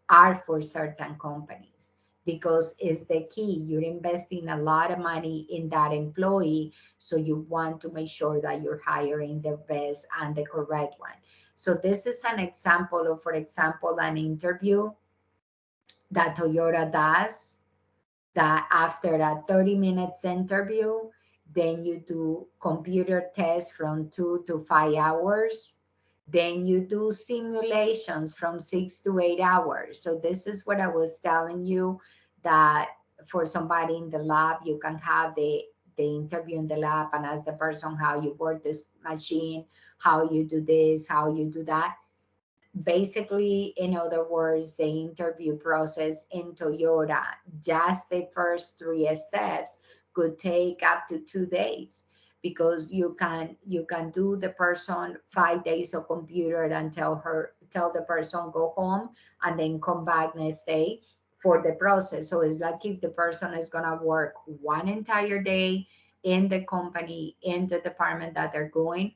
are for certain companies, because it's the key. You're investing a lot of money in that employee, so you want to make sure that you're hiring the best and the correct one. So this is an example of, for example, an interview that Toyota does, that after a 30 minutes interview, then you do computer tests from 2 to 5 hours. Then you do simulations from 6 to 8 hours. So this is what I was telling you, that for somebody in the lab, you can have the interview in the lab and ask the person how you work this machine, how you do this, how you do that. Basically, in other words, the interview process in Toyota, just the first three steps could take up to 2 days, because you can do the person 5 days of computer and tell the person go home, and then come back next day for the process. So it's like if the person is gonna work one entire day in the company, in the department that they're going,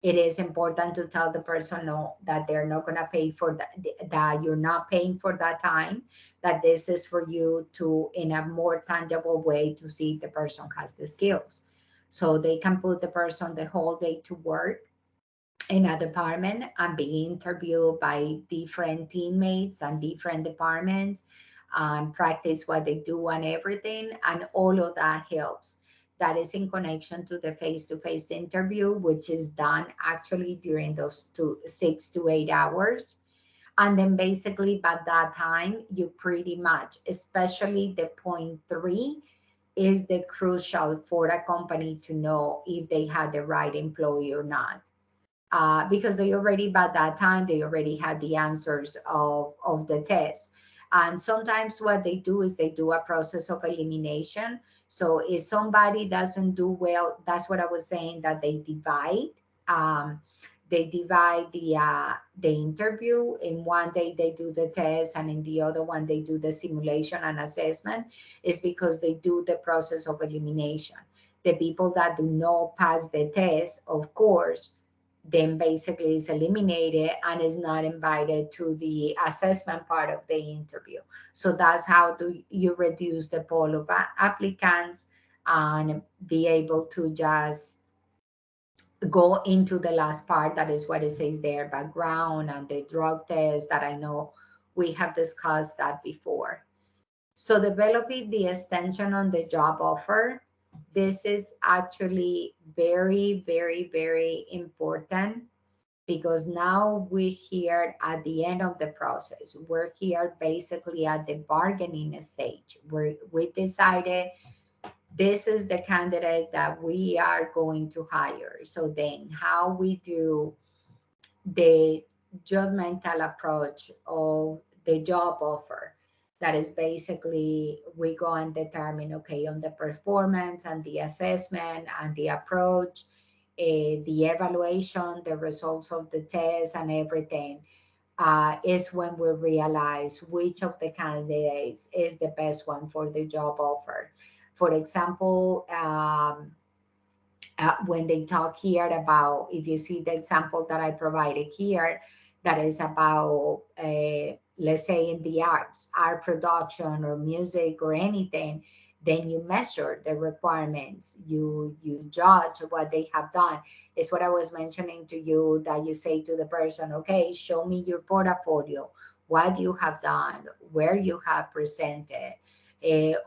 it is important to tell the person no, that they're not going to pay for that, that you're not paying for that time, that this is for you to, in a more tangible way, to see if the person has the skills. So they can put the person the whole day to work in a department and be interviewed by different teammates and different departments and practice what they do and everything. And all of that helps. That is in connection to the face-to-face interview, which is done actually during those 6 to 8 hours. And then basically by that time, you pretty much, especially the point three, is the crucial for a company to know if they had the right employee or not, because they already by that time they already had the answers of the test. And sometimes what they do is they do a process of elimination. So if somebody doesn't do well, that's what I was saying, that they divide. um, they divide the interview. In one day they do the test, and in the other one they do the simulation and assessment. Is because they do the process of elimination. The people that do not pass the test, of course, then basically is eliminated and is not invited to the assessment part of the interview. So that's how do you reduce the pool of applicants and be able to just go into the last part. That is what it says there, background and the drug test, that I know we have discussed that before. So developing the extension on the job offer, this is actually very, very, very important, because now we're here at the end of the process. We're here basically at the bargaining stage where we decided this is the candidate that we are going to hire. So then how we do the judgmental approach of the job offer, that is basically we go and determine, okay, on the performance and the assessment and the approach, the evaluation, the results of the test and everything, is when we realize which of the candidates is the best one for the job offer. For example, when they talk here about, if you see the example that I provided here, that is about, let's say in the arts, art production or music or anything, then you measure the requirements, you judge what they have done. It's what I was mentioning to you, that you say to the person, okay, show me your portfolio, what you have done, where you have presented,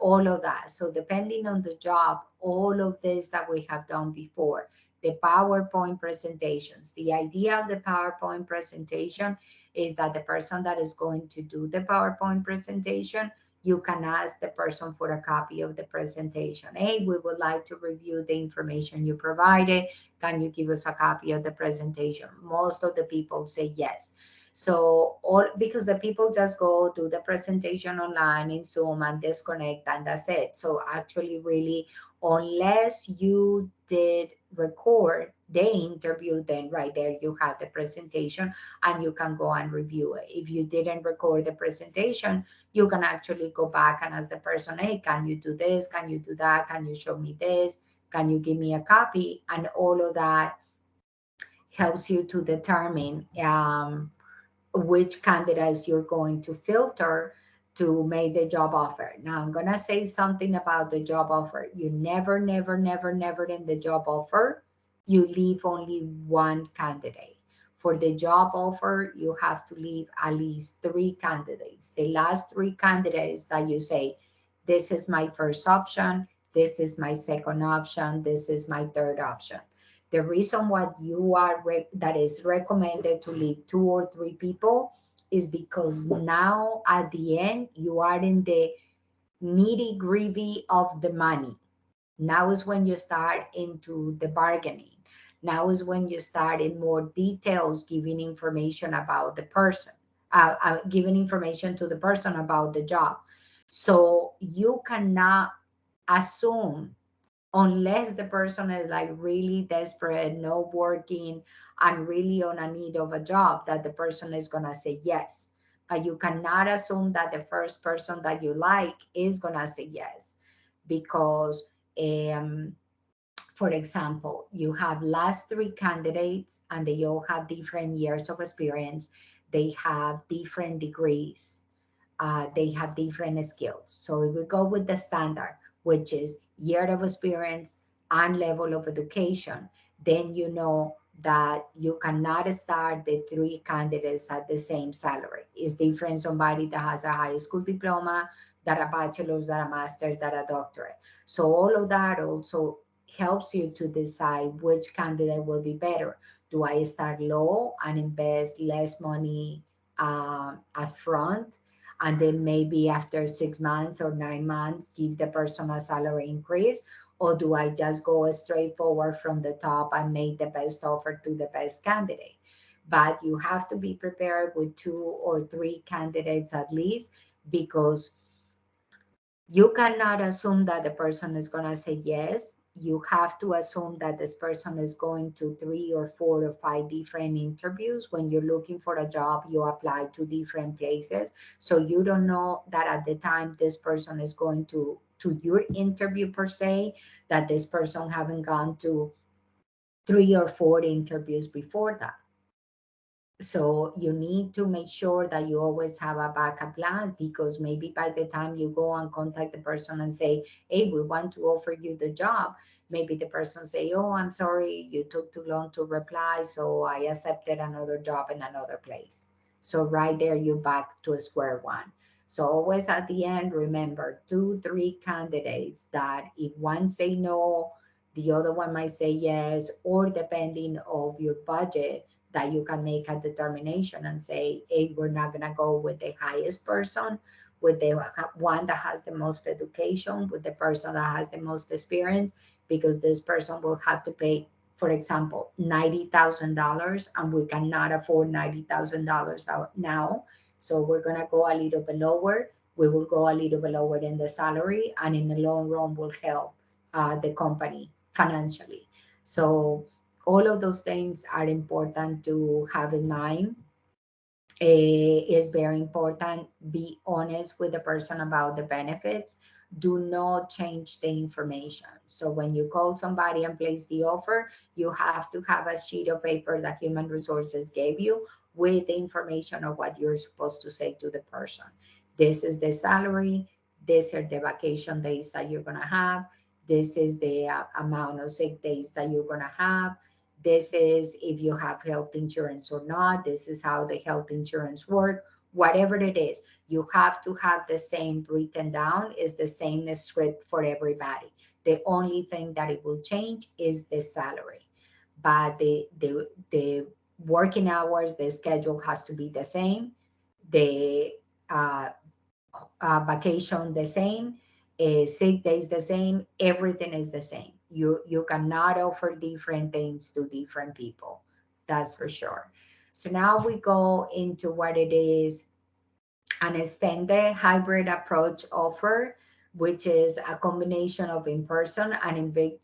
all of that. So depending on the job, all of this that we have done before, the PowerPoint presentations, the idea of the PowerPoint presentation is that the person that is going to do the PowerPoint presentation, you can ask the person for a copy of the presentation. Hey, we would like to review the information you provided. Can you give us a copy of the presentation? Most of the people say yes. So all, because the people just go do the presentation online in Zoom and disconnect and that's it. So actually really, unless you did record the interview, then right there you have the presentation and you can go and review it. If you didn't record the presentation, you can actually go back and ask the person, hey, can you do this? Can you do that? Can you show me this? Can you give me a copy? And all of that helps you to determine which candidates you're going to filter to make the job offer. Now, I'm going to say something about the job offer. You never, never, never, never in the job offer, you leave only one candidate. For the job offer, you have to leave at least three candidates. The last three candidates that you say, this is my first option, this is my second option, this is my third option. The reason why you are that is recommended to leave two or three people is because now at the end you are in the nitty gritty of the money. Now is when you start into the bargaining. Now is when you start in more details, giving information about the person, giving information to the person about the job. So you cannot assume, unless the person is like really desperate, no working, and really on a need of a job, that the person is gonna say yes. But you cannot assume that the first person that you like is gonna say yes, because um, For example, you have last three candidates and they all have different years of experience. They have different degrees. They have different skills. So if we go with the standard, which is year of experience and level of education, then you know that you cannot start the three candidates at the same salary. It's different somebody that has a high school diploma, that a bachelor's, that a master's, that a doctorate. So all of that also helps you to decide which candidate will be better. Do I start low and invest less money up front, and then maybe after 6 months or 9 months give the person a salary increase, or do I just go straight forward from the top and make the best offer to the best candidate? But you have to be prepared with two or three candidates at least, because you cannot assume that the person is going to say yes. You have to assume that this person is going to three or four or five different interviews. When you're looking for a job, you apply to different places, so you don't know that at the time this person is going to your interview per se, that this person haven't gone to three or four interviews before that. So you need to make sure that you always have a backup plan, because maybe by the time you go and contact the person and say, hey, we want to offer you the job, maybe the person say, oh, I'm sorry, you took too long to reply, so I accepted another job in another place. So right there, you're back to a square one. So always at the end, remember two, three candidates that if one say no, the other one might say yes, or depending of your budget, that you can make a determination and say, hey, we're not going to go with the highest person, with the one that has the most education, with the person that has the most experience, because this person will have to pay, for example, $90,000, and we cannot afford $90,000 now. So we're going to go a little bit lower. We will go a little bit lower in the salary, and in the long run will help the company financially. So all of those things are important to have in mind. Is very important. Be honest with the person about the benefits. Do not change the information. So when you call somebody and place the offer, you have to have a sheet of paper that human resources gave you with the information of what you're supposed to say to the person. This is the salary. These are the vacation days that you're going to have. This is the amount of sick days that you're going to have. This is if you have health insurance or not. This is how the health insurance work. Whatever it is, you have to have the same written down. Is the same script for everybody. The only thing that it will change is the salary, but the working hours, the schedule has to be the same. The uh, vacation the same, sick days the same, everything is the same. You cannot offer different things to different people. That's for sure. So now we go into what it is an extended hybrid approach offer, which is a combination of in-person and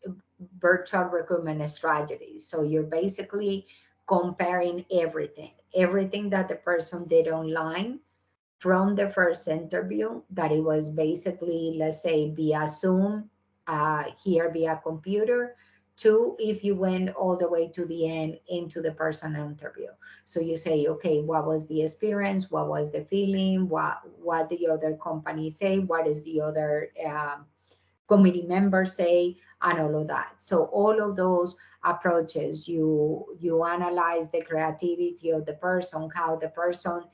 virtual recruitment strategies. So you're basically comparing everything that the person did online from the first interview, that it was basically, let's say, via Zoom, here via computer, to if you went all the way to the end into the personal interview. So you say, okay, what was the experience? What was the feeling? What the other company say? What is the other committee members say? And all of that. So all of those approaches, you analyze the creativity of the person, how the person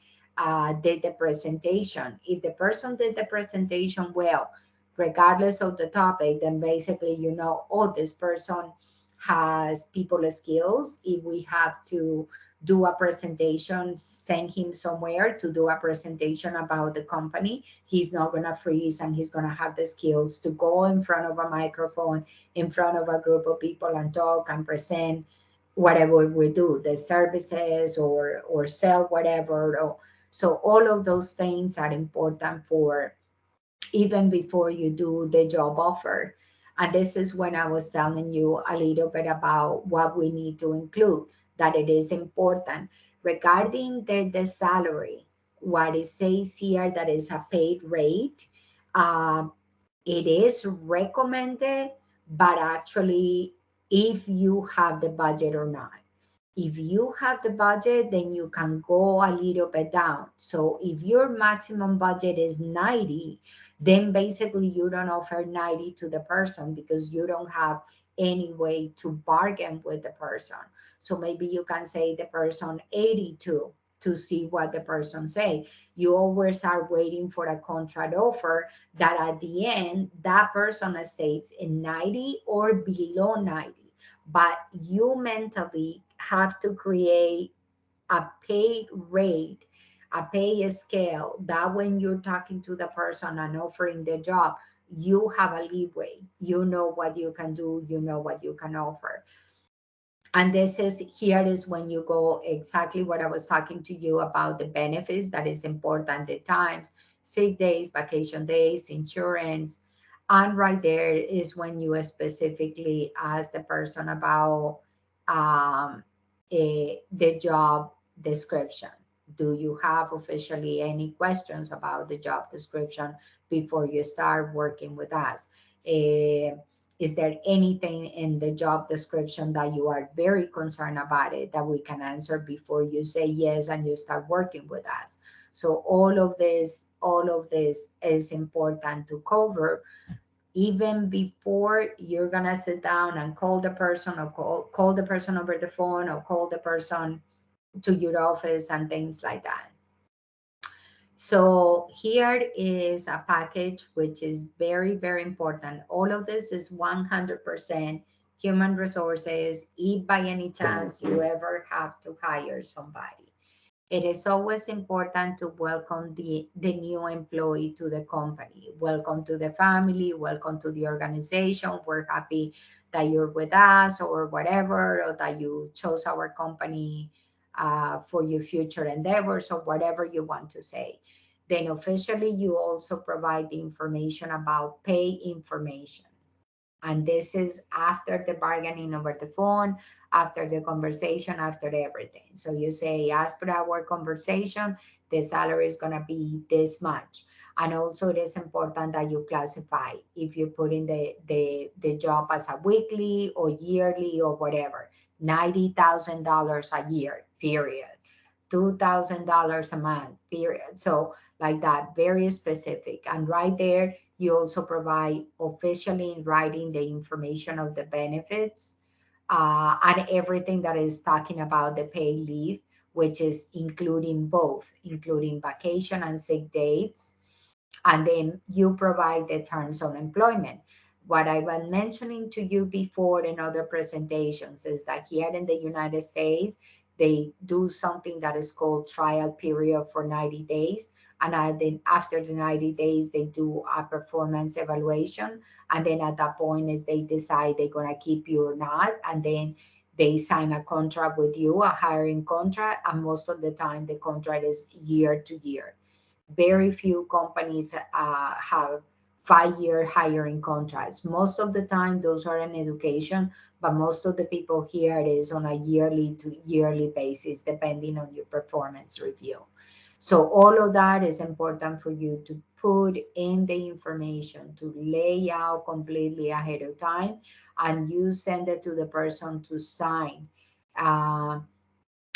did the presentation. If the person did the presentation well, regardless of the topic, then basically you know, oh, this person has people skills. If we have to do a presentation, send him somewhere to do a presentation about the company, he's not going to freeze, and he's going to have the skills to go in front of a microphone, in front of a group of people, and talk and present whatever we do, the services or sell whatever. So all of those things are important for even before you do the job offer. And this is when I was telling you a little bit about what we need to include, that it is important regarding the salary. What it says here, that is a paid rate. Uh, it is recommended, but actually if you have the budget or not. If you have the budget, then you can go a little bit down. So if your maximum budget is 90, then basically you don't offer 90 to the person because you don't have any way to bargain with the person. So maybe you can say the person 82 to see what the person say. You always are waiting for a contract offer that at the end that person stays in 90 or below 90, but you mentally have to create a pay rate, a pay scale that when you're talking to the person and offering the job, you have a leeway. You know what you can do, you know what you can offer. And this is here is when you go exactly what I was talking to you about the benefits that is important, the times, sick days, vacation days, insurance. And right there is when you specifically ask the person about the job description. Do you have officially any questions about the job description before you start working with us? Eh, is there anything in the job description that you are very concerned about it that we can answer before you say yes and you start working with us? So all of this is important to cover even before you're gonna sit down and call the person or call the person over the phone or call the person to your office and things like that. So here is a package which is very, very important. All of this is 100% human resources. If by any chance you ever have to hire somebody, it is always important to welcome the new employee to the company. Welcome to the family, welcome to the organization. We're happy that you're with us or whatever, or that you chose our company for your future endeavors or whatever you want to say. Then officially, you also provide the information about pay information. And this is after the bargaining over the phone, after the conversation, after everything. So you say, as per our conversation, the salary is going to be this much. And also, it is important that you classify if you put in the job as a weekly or yearly or whatever. $90,000 a year, period. $2,000 a month, period. So, like that, very specific. And right there, you also provide officially in writing the information of the benefits and everything that is talking about the paid leave, which is including both, including vacation and sick dates. And then you provide the terms of employment. What I was mentioning to you before in other presentations is that here in the United States, they do something that is called trial period for 90 days. And then after the 90 days, they do a performance evaluation. And then at that point is they decide they're going to keep you or not. And then they sign a contract with you, a hiring contract. And most of the time, the contract is year to year. Very few companies have 5-year hiring contracts. Most of the time, those are in education, but most of the people here it is on a yearly to yearly basis, depending on your performance review. So all of that is important for you to put in the information, to lay out completely ahead of time, and you send it to the person to sign. Uh,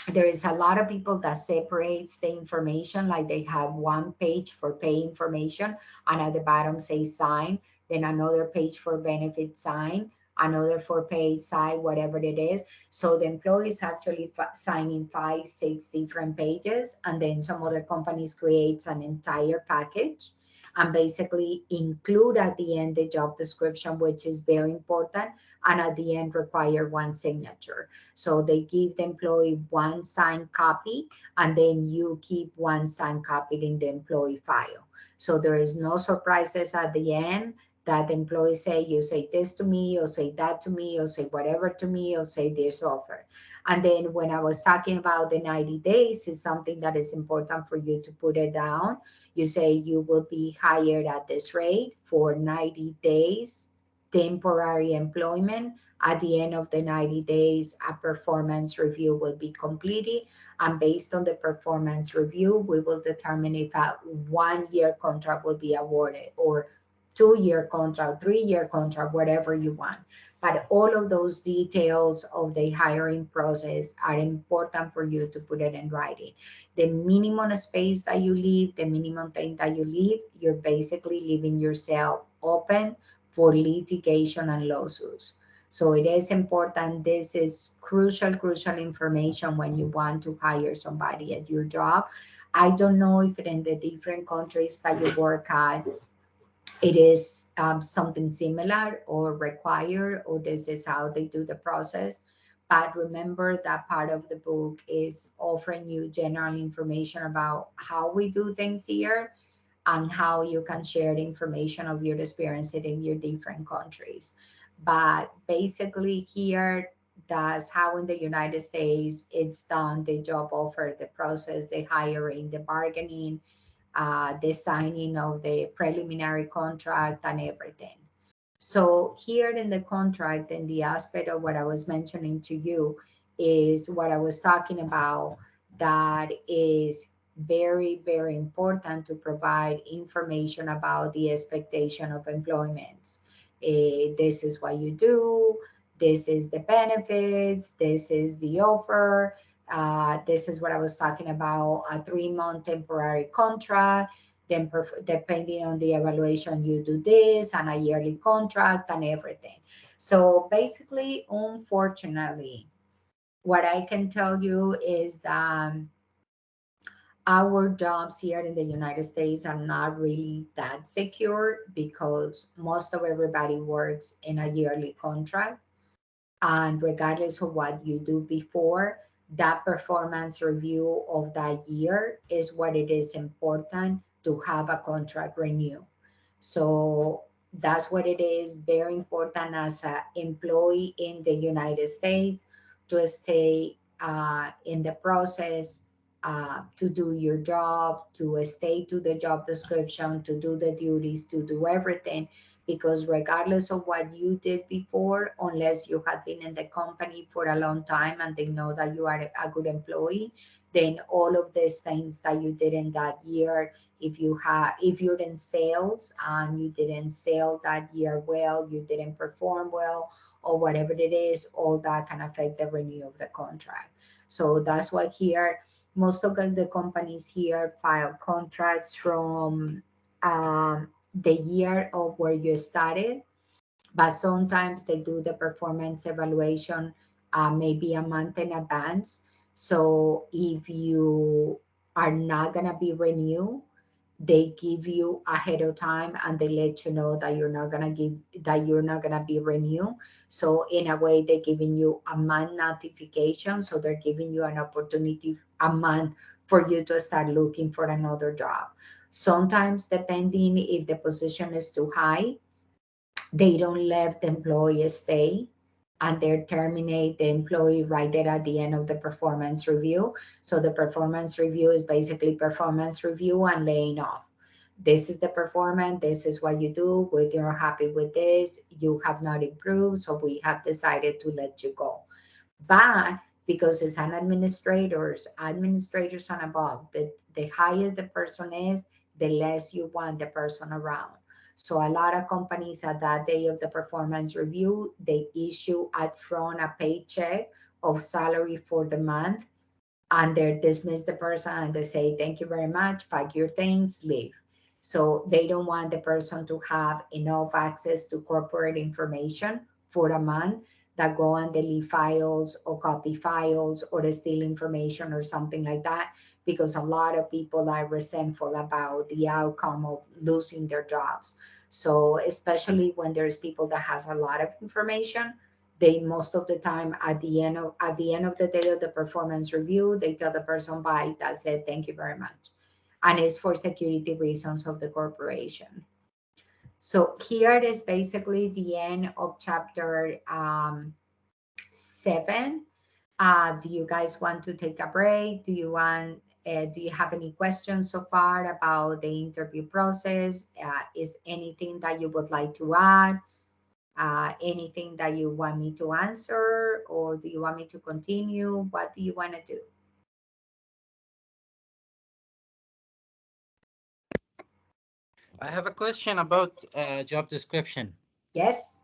there is a lot of people that separates the information, like they have one page for pay information and at the bottom say sign, then another page for benefit sign, another for pay side, whatever it is. So the employee is actually signing 5 6 different pages, and then some other companies creates an entire package and basically include at the end the job description, which is very important, and at the end require one signature. So they give the employee one signed copy, and then you keep one signed copy in the employee file. So there is no surprises at the end that the employee say, you say this to me, or say that to me, or say whatever to me, or say this offer. And then when I was talking about the 90 days, is something that is important for you to put it down. You say you will be hired at this rate for 90 days, temporary employment. At the end of the 90 days, a performance review will be completed. And based on the performance review, we will determine if a 1-year contract will be awarded or 2-year contract, 3-year contract, whatever you want. But all of those details of the hiring process are important for you to put it in writing. The minimum space that you leave, the minimum thing that you leave, you're basically leaving yourself open for litigation and lawsuits. So it is important. This is crucial information when you want to hire somebody at your job. I don't know if in the different countries that you work at, it is something similar or required, or this is how they do the process. But remember that part of the book is offering you general information about how we do things here and how you can share the information of your experience in your different countries. But basically here, that's how in the United States it's done: the job offer, the process, the hiring, the bargaining, the signing of the preliminary contract and everything. So here in the contract, and the aspect of what I was mentioning to you is what I was talking about, that is very important to provide information about the expectation of employment. This is what you do, this is the benefits, this is the offer, this is what I was talking about, a 3-month temporary contract. Then, depending on the evaluation, you do this and a yearly contract and everything. So basically, unfortunately, what I can tell you is that our jobs here in the United States are not really that secure because most of everybody works in a yearly contract. And regardless of what you do before, that performance review of that year is what it is important to have a contract renew. So that's what it is. Very important as an employee in the United States to stay in the process, to do your job, to stay to the job description, to do the duties, to do everything. Because regardless of what you did before, unless you have been in the company for a long time and they know that you are a good employee, then all of these things that you did in that year, if you're in sales and you didn't sell that year well, you didn't perform well, or whatever it is, all that can affect the renew of the contract. So that's why here most of the companies here file contracts from the year of where you started, but sometimes they do the performance evaluation maybe a month in advance. So if you are not going to be renewed, they give you ahead of time and they let you know that you're not gonna be renewed. So in a way, they're giving you a month notification. So they're giving you an opportunity a month for you to start looking for another job. Sometimes, depending if the position is too high, they don't let the employee stay and they terminate the employee right there at the end of the performance review. So the performance review is basically performance review and laying off. This is the performance, this is what you do, if you're happy with this, you have not improved, so we have decided to let you go. But because it's an administrators and above, the higher the person is, the less you want the person around. So a lot of companies at that day of the performance review, they issue upfront a paycheck of salary for the month, and they dismiss the person and they say, thank you very much, pack your things, leave. So they don't want the person to have enough access to corporate information for a month, that go and delete files or copy files or steal information or something like that, because a lot of people are resentful about the outcome of losing their jobs. So especially when there's people that has a lot of information, they most of the time at the end of the day of the performance review, they tell the person, bye, that's it, thank you very much. And it's for security reasons of the corporation. So here is basically the end of chapter 7. Do you guys want to take a break? Do you have any questions so far about the interview process? Is anything that you would like to add? Anything that you want me to answer, or do you want me to continue? What do you want to do? I have a question about job description. Yes.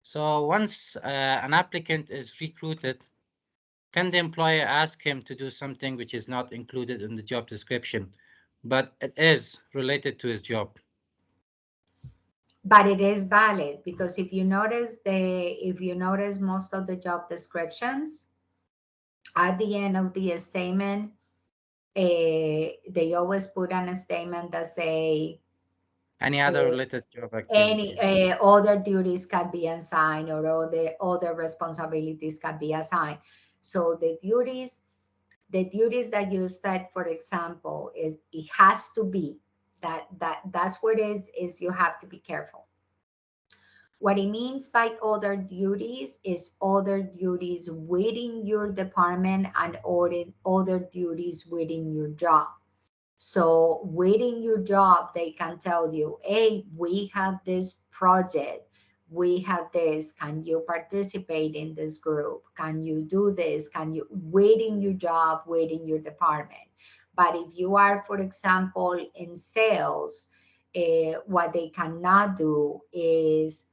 So once an applicant is recruited, can the employer ask him to do something which is not included in the job description, but it is related to his job? But it is valid because if you notice most of the job descriptions at the end of the statement, they always put on a statement that say Any other uh, related job any activities? other duties can be assigned or all the other responsibilities can be assigned. So the duties that you expect, for example, is it has to be that's what it is you have to be careful. What it means by other duties is other duties within your department and other duties within your job. So within your job, they can tell you, hey, we have this project. We have this. Can you participate in this group? Can you do this? Can you within your job, within your department? But if you are, for example, in sales, what they cannot do is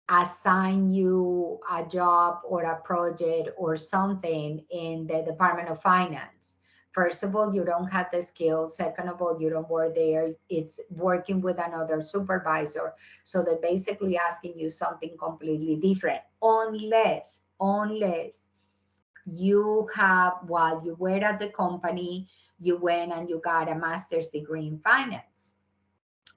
assign you a job or a project or something in the Department of Finance. First of all, you don't have the skills. Second of all, you don't work there. It's working with another supervisor. So they're basically asking you something completely different. Unless you have, while you were at the company, you went and you got a master's degree in finance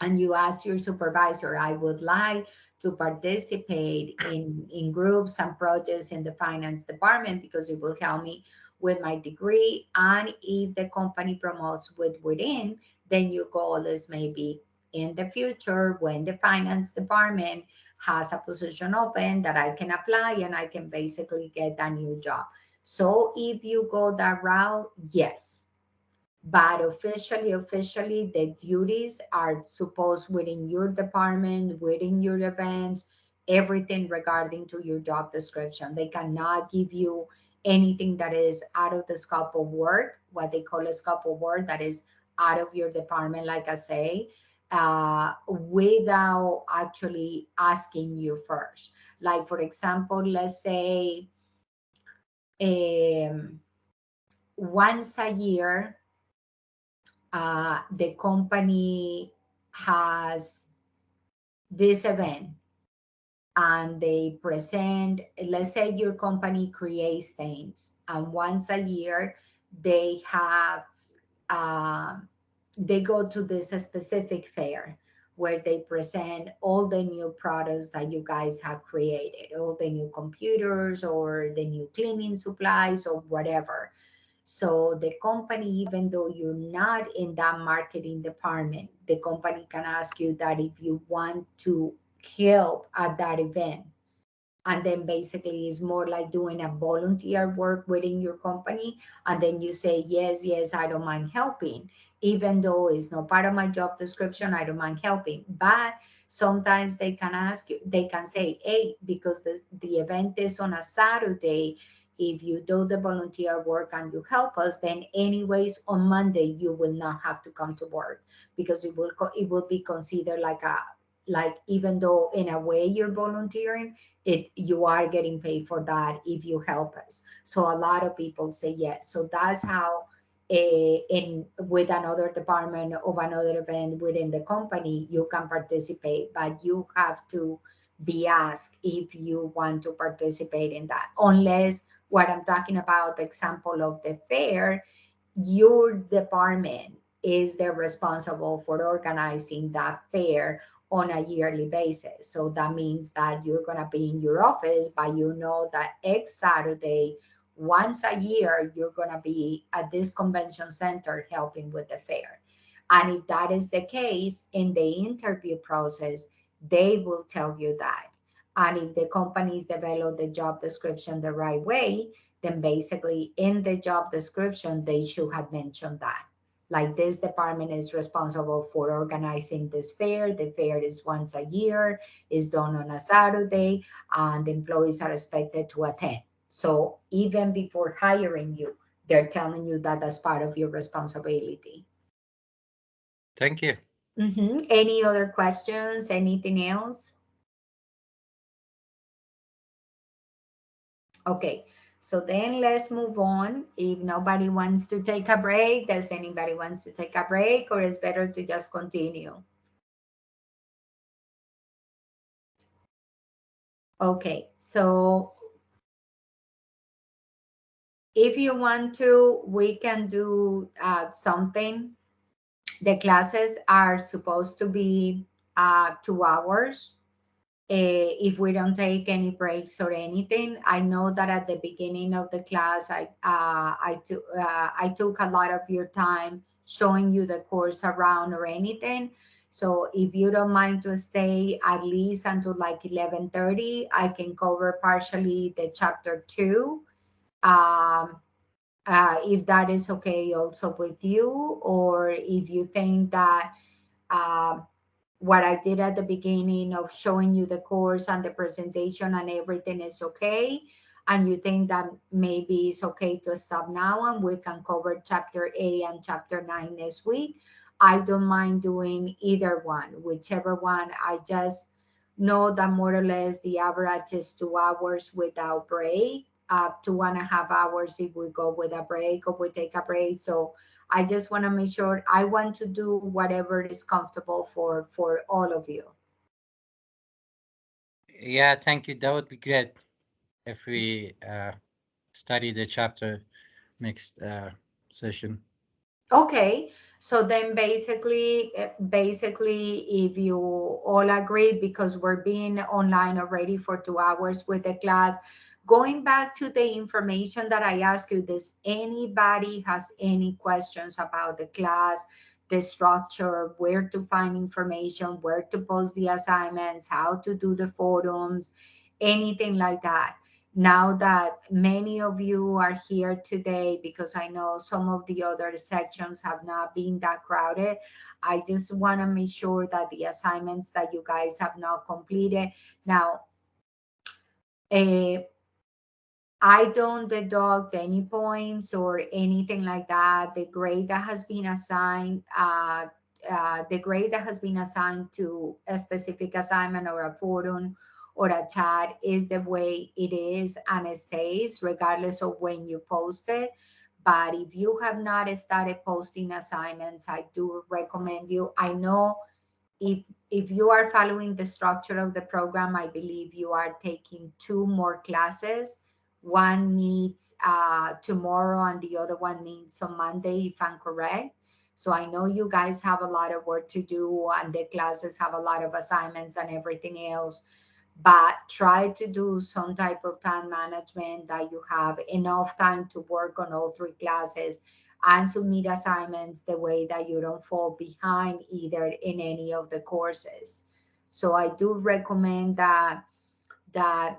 and you ask your supervisor, I would like to participate in groups and projects in the finance department because it will help me with my degree. And if the company promotes within, then your goal is maybe in the future when the finance department has a position open that I can apply and I can basically get a new job. So if you go that route, yes, but officially the duties are supposed within your department, within your events, everything regarding to your job description. They cannot give you anything that is out of the scope of work, what they call a scope of work, that is out of your department, like I say, without actually asking you first. Like, for example, let's say um, once a year the company has this event and they present, let's say your company creates things, and once a year they have, um, they go to this specific fair where they present all the new products that you guys have created, all the new computers or the new cleaning supplies or whatever. So the company, even though you're not in that marketing department, the company can ask you that if you want to help at that event. And then basically it's more like doing a volunteer work within your company. And then you say, yes, yes, I don't mind helping. Even though it's not part of my job description, I don't mind helping. But sometimes they can ask you, they can say, hey, because the event is on a Saturday, if you do the volunteer work and you help us, then anyways on Monday you will not have to come to work because it will be considered like a, like, even though in a way you're volunteering, it you are getting paid for that if you help us. So a lot of people say yes. So that's how in with another department of another event within the company you can participate, but you have to be asked if you want to participate in that. Unless what I'm talking about, the example of the fair, your department is the responsible for organizing that fair on a yearly basis. So that means that you're going to be in your office, but you know that X Saturday, once a year, you're going to be at this convention center helping with the fair. And if that is the case in the interview process, they will tell you that. And if the companies develop the job description the right way, then basically in the job description, they should have mentioned that. Like, this department is responsible for organizing this fair. The fair is once a year, is done on a Saturday, and the employees are expected to attend. So even before hiring you, they're telling you that as part of your responsibility. Thank you. Any other questions? Anything else? Okay, so then let's move on. If nobody wants to take a break, does anybody wants to take a break, or is better to just continue? Okay, so if you want to, we can do something. The classes are supposed to be 2 hours. If we don't take any breaks or anything. I know that at the beginning of the class, I took a lot of your time showing you the course around or anything. So if you don't mind to stay at least until like 11:30, I can cover partially the chapter 2. Um, if that is okay also with you, or if you think that um, what I did at the beginning of showing you the course and the presentation and everything is okay, and you think that maybe it's okay to stop now and we can cover chapter 8 and chapter 9 next week, I don't mind doing either one, whichever one. I just know that more or less the average is 2 hours without break, 2.5 hours if we go with a break or we take a break. So I just want to make sure I want to do whatever is comfortable for all of you. Yeah, thank you. That would be great if we study the chapter next session. Okay, so then basically, if you all agree, because we're being online already for 2 hours with the class, going back to the information that I asked you, does anybody has any questions about the class, the structure, where to find information, where to post the assignments, how to do the forums, anything like that? Now that many of you are here today, because I know some of the other sections have not been that crowded, I just want to make sure that the assignments that you guys have not completed. Now, uh, I don't deduct any points or anything like that. The grade that has been assigned, the grade that has been assigned to a specific assignment or a forum or a chat is the way it is and it stays regardless of when you post it. But if you have not started posting assignments, I do recommend you. I know if you are following the structure of the program, I believe you are taking two more classes. One needs tomorrow and the other one needs on Monday, if I'm correct. So I know you guys have a lot of work to do and the classes have a lot of assignments and everything else, but try to do some type of time management that you have enough time to work on all three classes and submit assignments the way that you don't fall behind either in any of the courses. So I do recommend that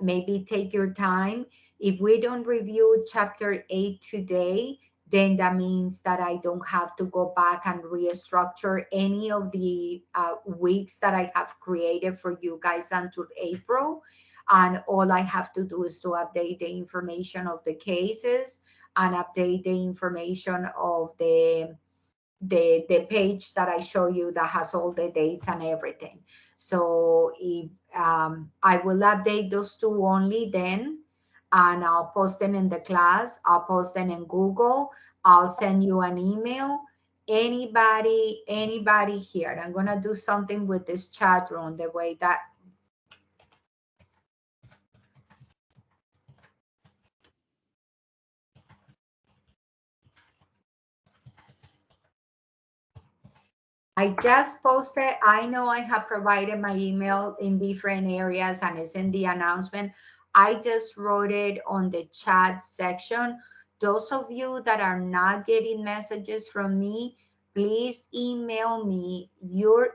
maybe take your time. If we don't review chapter 8 today, then that means that I don't have to go back and restructure any of the weeks that I have created for you guys until April. And all I have to do is to update the information of the cases and update the information of the page that I show you that has all the dates and everything. So if I will update those two only then, and I'll post them in the class. I'll post them in Google. I'll send you an email. Anybody here. I'm gonna do something with this chat room the way that I just posted. I know I have provided my email in different areas and it's in the announcement. I just wrote it on the chat section. Those of you that are not getting messages from me, please email me your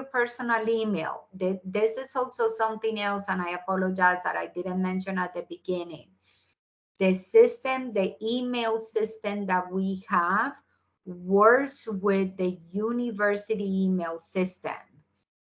personal email. This is also something else, and I apologize that I didn't mention at the beginning. The system, the email system that we have works with the university email system.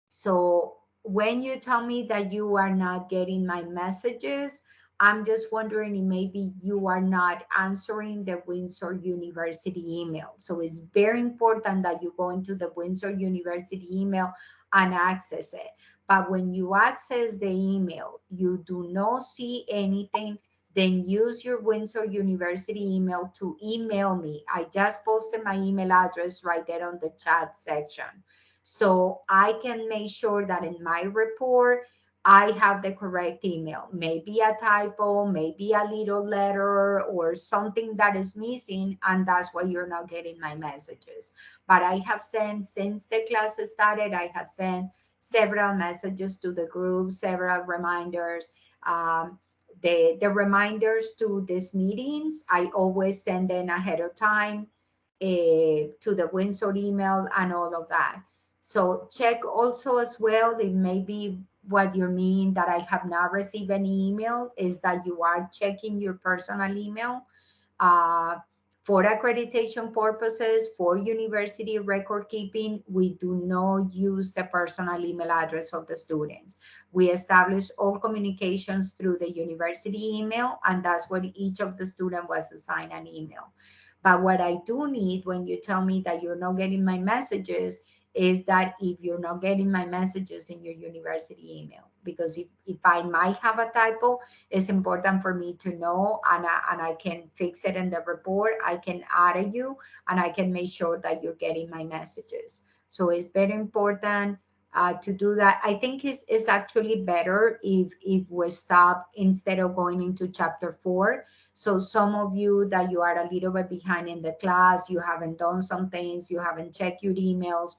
So when you tell me that you are not getting my messages, I'm just wondering if maybe you are not answering the Windsor University email. So it's very important that you go into the Windsor University email and access it. But when you access the email, you do not see anything, then use your Windsor University email to email me. I just posted my email address right there on the chat section. So I can make sure that in my report, I have the correct email. Maybe a typo, maybe a little letter or something that is missing, and that's why you're not getting my messages. But I have sent, since the class started, I have sent several messages to the group, several reminders. The reminders to these meetings, I always send them ahead of time to the Windsor email and all of that. So check also as well if maybe what you mean that I have not received any email is that you are checking your personal email uh, for accreditation purposes, for university record keeping. We do not use the personal email address of the students. We establish all communications through the university email, and that's what each of the student was assigned an email. But what I do need when you tell me that you're not getting my messages is that if you're not getting my messages in your university email, because if I might have a typo, it's important for me to know, and I can fix it in the report. I can add you and I can make sure that you're getting my messages. So it's very important to do that. I think it's actually better if we stop instead of going into chapter 4. So some of you that you are a little bit behind in the class, you haven't done some things, you haven't checked your emails,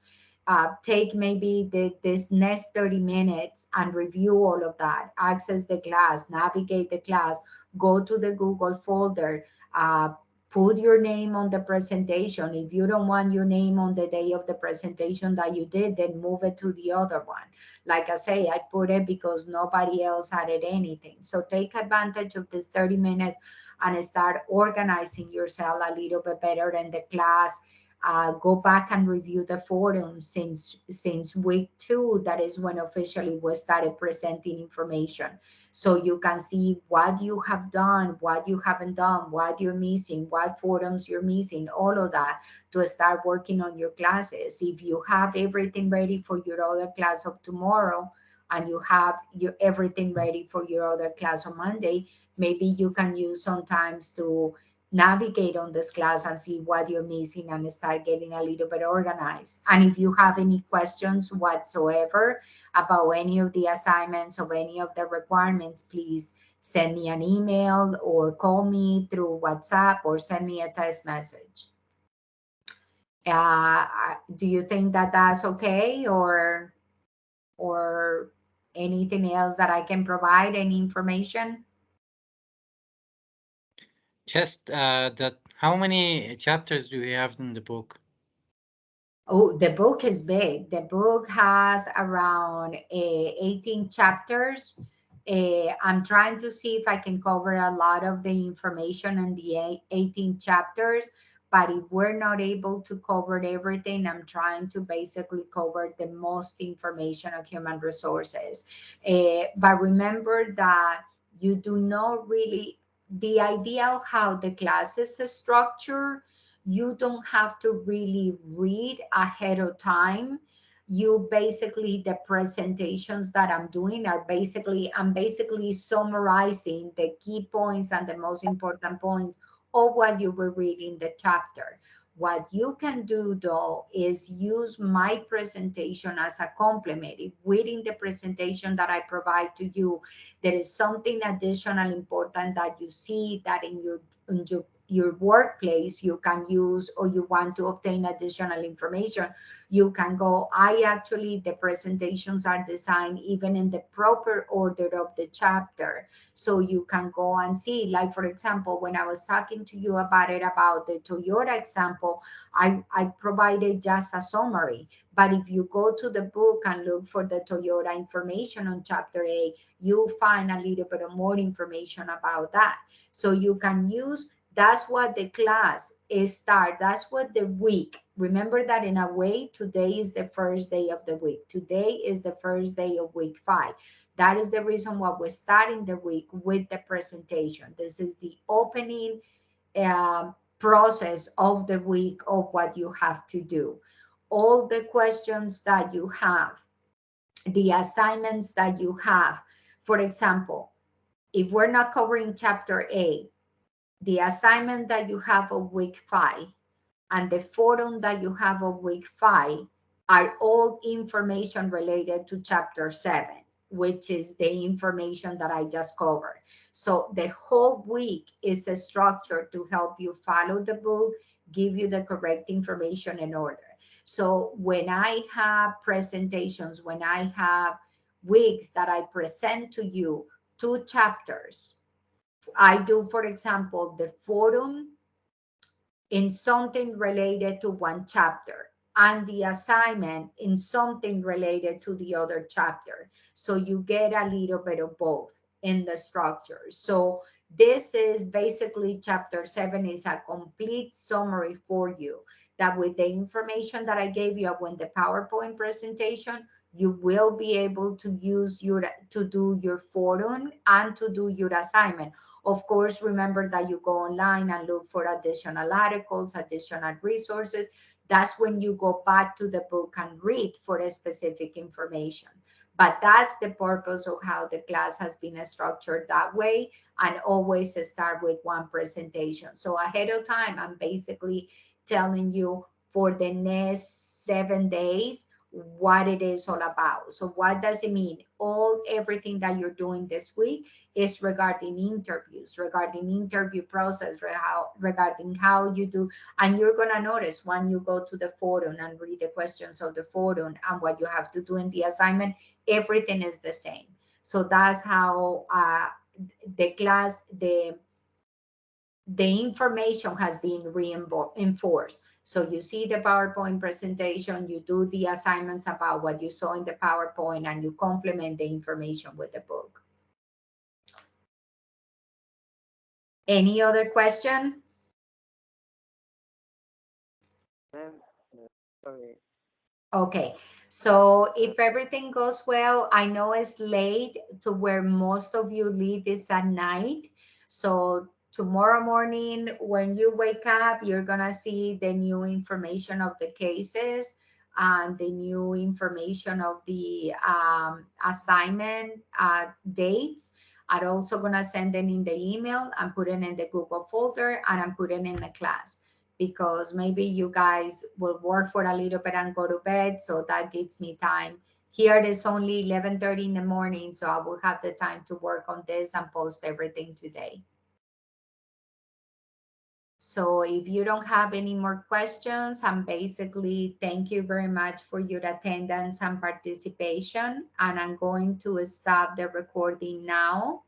take maybe this next 30 minutes and review all of that, access the class, navigate the class, go to the Google folder, uh, put your name on the presentation. If you don't want your name on the day of the presentation that you did, then move it to the other one. Like I say, I put it because nobody else added anything. So take advantage of this 30 minutes and start organizing yourself a little bit better in the class. Go back and review the forum since week 2. That is when officially we started presenting information, so you can see what you have done, what you haven't done, what you're missing, what forums you're missing, all of that, to start working on your classes. If you have everything ready for your other class of tomorrow and you have your everything ready for your other class on Monday, maybe you can use sometimes to navigate on this class and see what you're missing and start getting a little bit organized. And if you have any questions whatsoever about any of the assignments or any of the requirements, please send me an email or call me through WhatsApp or send me a text message. Do you think that that's okay, or anything else that I can provide, any information? Just that. How many chapters do we have in the book? Oh, the book is big. The book has around 18 chapters. I'm trying to see if I can cover a lot of the information in the 18 chapters, but if we're not able to cover everything, I'm trying to basically cover the most information of human resources. But remember that you do not really, the idea of how the class is structured, you don't have to really read ahead of time. You basically, the presentations that I'm doing are basically, I'm basically summarizing the key points and the most important points of what you were reading the chapter. What you can do though is use my presentation as a complement. If within the presentation that I provide to you, there is something additional important that you see that in your workplace you can use, or you want to obtain additional information, you can go. I actually, the presentations are designed even in the proper order of the chapter, so you can go and see. Like for example, when I was talking to you about it, about the Toyota example, I provided just a summary. But if you go to the book and look for the Toyota information on chapter 8, you'll find a little bit of more information about that. So you can use, that's what the class is start. That's what the week. Remember that in a way, today is the first day of the week. Today is the first day of week 5. That is the reason why we're starting the week with the presentation. This is the opening process of the week of what you have to do. All the questions that you have, the assignments that you have. For example, if we're not covering chapter A, the assignment that you have of week 5 and the forum that you have of week 5 are all information related to chapter 7, which is the information that I just covered. So the whole week is a structure to help you follow the book, give you the correct information in order. So when I have presentations, when I have weeks that I present to you 2 chapters, I do, for example, the forum in something related to one chapter and the assignment in something related to the other chapter. So you get a little bit of both in the structure. So this is basically chapter 7 is a complete summary for you, that with the information that I gave you in the PowerPoint presentation, you will be able to use to do your forum and to do your assignment. Of course, remember that you go online and look for additional articles, additional resources. That's when you go back to the book and read for a specific information. But that's the purpose of how the class has been structured that way, and always start with one presentation. So ahead of time, I'm basically telling you for the next 7 days what it is all about. So what does it mean? Everything that you're doing this week is regarding interviews, regarding interview process, regarding how you do. And you're going to notice when you go to the forum and read the questions of the forum and what you have to do in the assignment, everything is the same. So that's how the class, the information has been reinforced. So you see the PowerPoint presentation, you do the assignments about what you saw in the PowerPoint, and you complement the information with the book. Any other question? Sorry. Okay, so if everything goes well, I know it's late to where most of you leave is at night. So tomorrow morning, when you wake up, you're gonna see the new information of the cases and the new information of the assignment dates. I'm also gonna send them in the email and put it in the Google folder, and I'm putting in the class, because maybe you guys will work for a little bit and go to bed. So that gives me time. Here it is only 11:30 in the morning, so I will have the time to work on this and post everything today. So if you don't have any more questions, I'm basically thank you very much for your attendance and participation. And I'm going to stop the recording now.